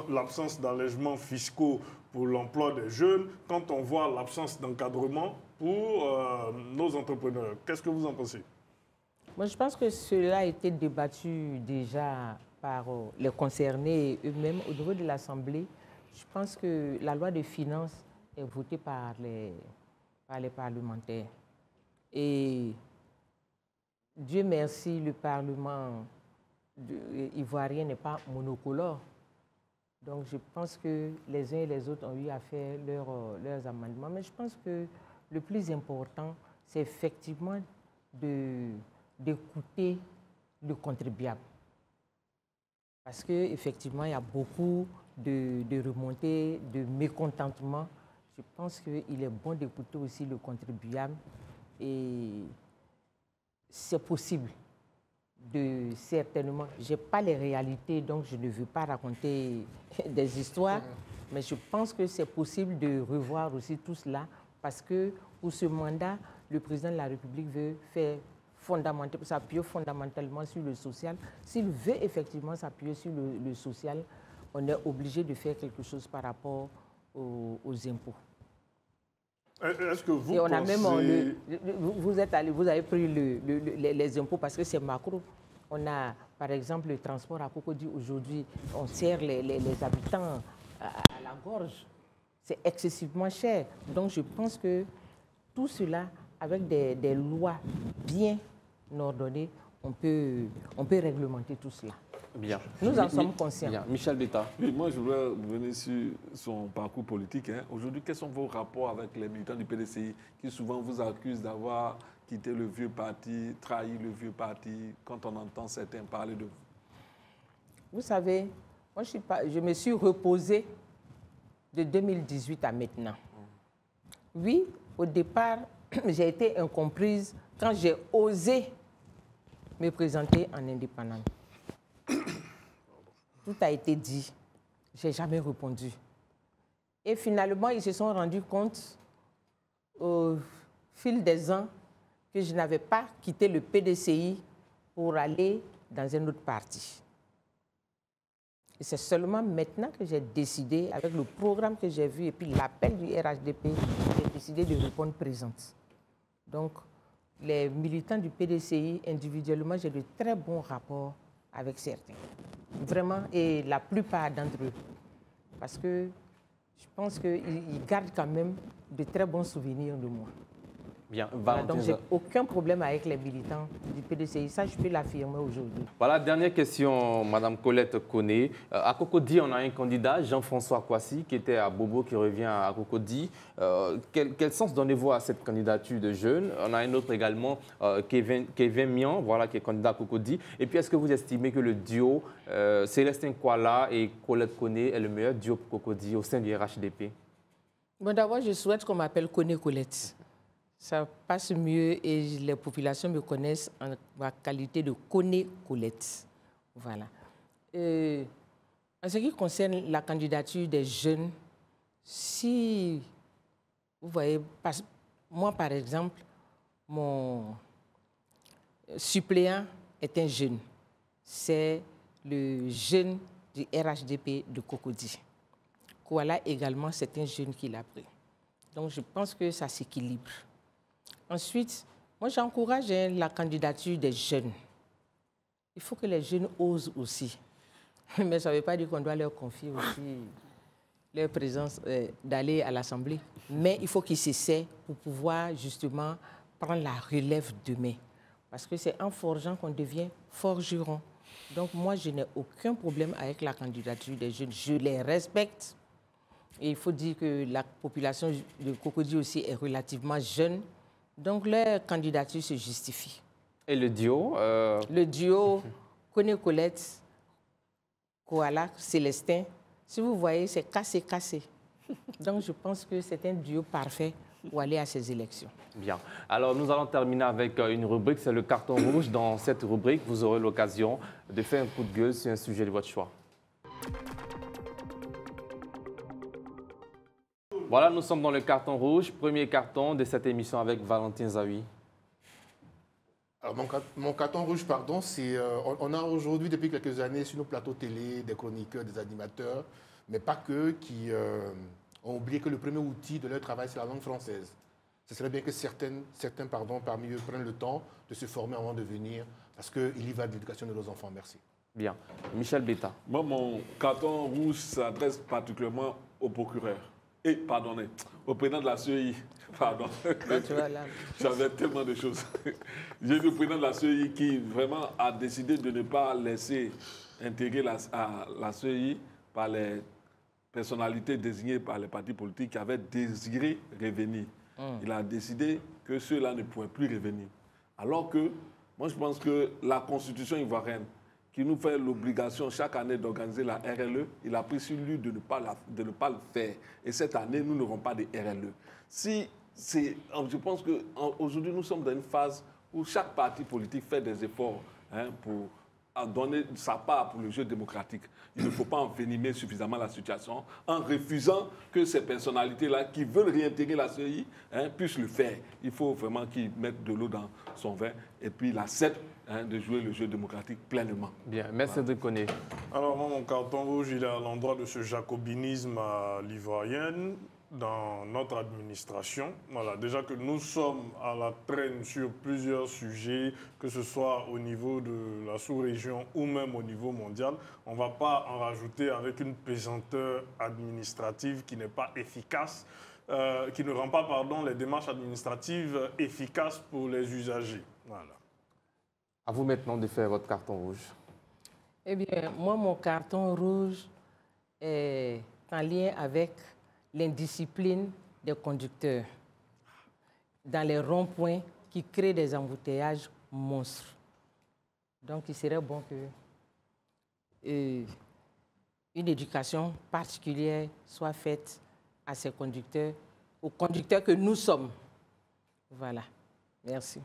l'absence d'allègements fiscaux pour l'emploi des jeunes, quand on voit l'absence d'encadrement pour nos entrepreneurs? Qu'est-ce que vous en pensez? Moi, je pense que cela a été débattu déjà par les concernés eux-mêmes au niveau de l'Assemblée. Je pense que la loi de finances est votée par les parlementaires. Et Dieu merci, le Parlement ivoirien n'est pas monocolore. Donc, je pense que les uns et les autres ont eu à faire leurs amendements. Mais je pense que le plus important, c'est effectivement d'écouter le contribuable. Parce qu'effectivement, il y a beaucoup de remontées, de mécontentement. Je pense qu'il est bon d'écouter aussi le contribuable. Et c'est possible certainement. Je n'ai pas les réalités, donc je ne veux pas raconter des histoires. Mais je pense que c'est possible de revoir aussi tout cela. Parce que pour ce mandat, le président de la République veut s'appuyer fondamentalement sur le social. S'il veut effectivement s'appuyer sur le social, on est obligé de faire quelque chose par rapport aux impôts. Est-ce que vous Et on pensez... a même vous avez pris les impôts parce que c'est macro. On a, par exemple, le transport à Cocody aujourd'hui, on sert les habitants à la gorge. C'est excessivement cher. Donc, je pense que tout cela, avec des lois bien ordonnées, on peut réglementer tout cela. Bien. Nous en sommes conscients. Bien. Michel Betta. Oui, moi, je voulais revenir sur son parcours politique. Aujourd'hui, quels sont vos rapports avec les militants du PDCI qui souvent vous accusent d'avoir quitté le vieux parti, trahi le vieux parti, quand on entend certains parler de vous? Vous savez, moi, je me suis reposée de 2018 à maintenant. Oui, au départ, j'ai été incomprise quand j'ai osé me présenter en indépendante. Tout a été dit. Je n'ai jamais répondu. Et finalement, ils se sont rendus compte au fil des ans que je n'avais pas quitté le PDCI pour aller dans un autre parti. Et c'est seulement maintenant que j'ai décidé, avec le programme que j'ai vu et puis l'appel du RHDP, j'ai décidé de répondre présente. Donc, les militants du PDCI, individuellement, j'ai de très bons rapports avec certains. Vraiment, et la plupart d'entre eux. Parce que je pense qu'ils gardent quand même de très bons souvenirs de moi. Bien, Voilà, donc, Valentin, j'ai aucun problème avec les militants du PDCI. Ça, je peux l'affirmer aujourd'hui. voilà, dernière question, Madame Colette Koné. À Cocody, on a un candidat, Jean-François Kouassi, qui était à Bobo, qui revient à Cocody. Quel sens donnez-vous à cette candidature de jeunes? On a un autre également, Kevin Mian, voilà, qui est candidat à Cocody. Et puis, est-ce que vous estimez que le duo Célestin Kouala et Colette Koné est le meilleur duo pour Cocody au sein du RHDP? Bon, d'abord, je souhaite qu'on m'appelle Koné Colette. Ça passe mieux et les populations me connaissent en ma qualité de Koné Colette. Voilà. En ce qui concerne la candidature des jeunes, si vous voyez, moi par exemple, mon suppléant est un jeune. C'est le jeune du RHDP de Cocody. Kouala également, c'est un jeune qui l'a pris. Donc je pense que ça s'équilibre. Ensuite, moi, j'encourage la candidature des jeunes. Il faut que les jeunes osent aussi. Mais ça ne veut pas dire qu'on doit leur confier aussi leur présence d'aller à l'Assemblée. Mais il faut qu'ils s'essaient pour pouvoir justement prendre la relève demain. Parce que c'est en forgeant qu'on devient forgeron. Donc moi, je n'ai aucun problème avec la candidature des jeunes. Je les respecte. Et il faut dire que la population de Cocody aussi est relativement jeune. Donc, leur candidature se justifie. Et le duo Le duo Koné Colette, Kouala, Célestin, si vous voyez, c'est cassé. Donc, je pense que c'est un duo parfait pour aller à ces élections. Bien. Alors, nous allons terminer avec une rubrique, c'est le carton rouge. Dans cette rubrique, vous aurez l'occasion de faire un coup de gueule sur un sujet de votre choix. Voilà, nous sommes dans le carton rouge, premier carton de cette émission avec Valentin Zawi. Alors, mon carton rouge, pardon, c'est on a aujourd'hui, depuis quelques années, sur nos plateaux télé, des chroniqueurs, des animateurs, mais pas que, qui ont oublié que le premier outil de leur travail, c'est la langue française. Ce serait bien que certains parmi eux prennent le temps de se former avant de venir, parce qu'il y va de l'éducation de nos enfants. Merci. Bien. Michel Beta. Moi, mon carton rouge s'adresse particulièrement au procureur. Pardonnez, au président de la CEI. Pardon. J'avais tellement de choses. J'ai vu le président de la CEI qui vraiment a décidé de ne pas laisser intégrer la CEI par les personnalités désignées par les partis politiques qui avaient désiré revenir. Il a décidé que ceux-là ne pouvaient plus revenir. Alors que, moi je pense que la constitution ivoirienne, qui nous fait l'obligation chaque année d'organiser la RLE, il a pris sur lui de ne pas le faire. Et cette année, nous n'aurons pas de RLE. Je pense qu'aujourd'hui, nous sommes dans une phase où chaque parti politique fait des efforts pour donner sa part pour le jeu démocratique. Il ne faut pas envenimer suffisamment la situation en refusant que ces personnalités-là qui veulent réintégrer la CEI puissent le faire. Il faut vraiment qu'ils mettent de l'eau dans son vin et puis la CEP de jouer le jeu démocratique pleinement. Bien, merci de connaître. Alors moi, mon carton rouge, il est à l'endroit de ce jacobinisme à l'ivoirienne dans notre administration. Voilà, déjà que nous sommes à la traîne sur plusieurs sujets, que ce soit au niveau de la sous-région ou même au niveau mondial. On ne va pas en rajouter avec une pesanteur administrative qui n'est pas efficace, qui ne rend pas, les démarches administratives efficaces pour les usagers. Voilà. À vous maintenant de faire votre carton rouge. Eh bien, moi, mon carton rouge est en lien avec l'indiscipline des conducteurs dans les ronds-points qui créent des embouteillages monstres. Donc, il serait bon que une éducation particulière soit faite à ces conducteurs, aux conducteurs que nous sommes. Voilà. Merci.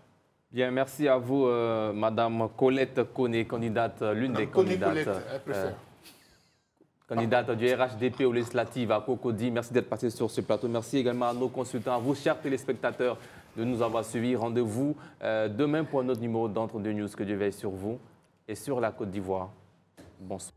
Bien, merci à vous, Madame Colette Koné, candidate, l'une des candidates. Candidate du RHDP aux législatives à Cocody. Merci d'être passé sur ce plateau. Merci également à nos consultants, à vous, chers téléspectateurs, de nous avoir suivis. Rendez-vous demain pour un autre numéro d'Entre deux News. Que Dieu veille sur vous et sur la Côte d'Ivoire. Bonsoir.